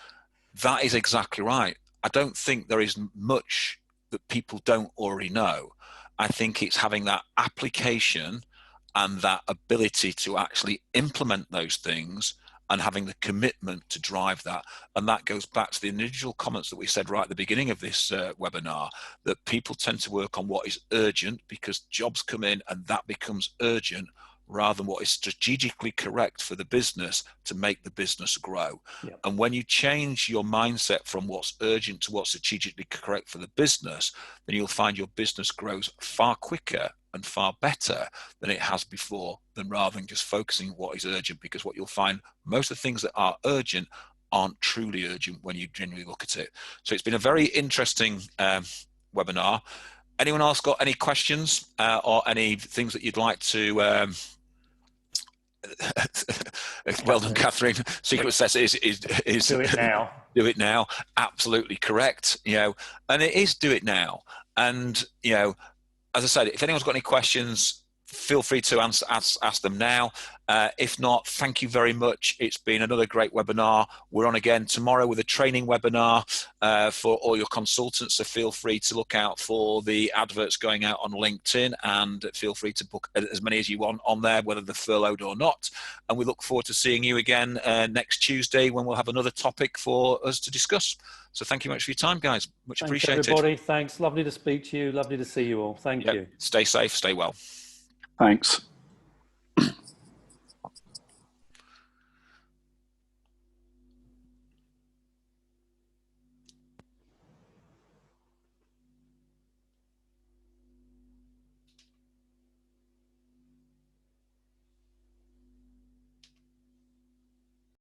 that is exactly right. I don't think there is much that people don't already know. I think it's having that application and that ability to actually implement those things and having the commitment to drive that. And that goes back to the individual comments that we said right at the beginning of this webinar, that people tend to work on what is urgent because jobs come in and that becomes urgent, rather than what is strategically correct for the business to make the business grow. Yep. And when you change your mindset from what's urgent to what's strategically correct for the business, then you'll find your business grows far quicker and far better than it has before, than rather than just focusing on what is urgent, because what you'll find, most of the things that are urgent aren't truly urgent when you genuinely look at it. So it's been a very interesting webinar. Anyone else got any questions or any things that you'd like to well done, Catherine. Secret Success is do it now. Do it now. Absolutely correct. And it is do it now. And as I said, if anyone's got any questions, feel free to ask them now. If not, thank you very much. It's been another great webinar. We're on again tomorrow with a training webinar for all your consultants. So feel free to look out for the adverts going out on LinkedIn, and feel free to book as many as you want on there, whether they're furloughed or not. And we look forward to seeing you again next Tuesday, when we'll have another topic for us to discuss. So thank you much for your time, guys. Much appreciated. Everybody. Thanks. Lovely to speak to you. Lovely to see you all. Thank you. Stay safe. Stay well. Thanks.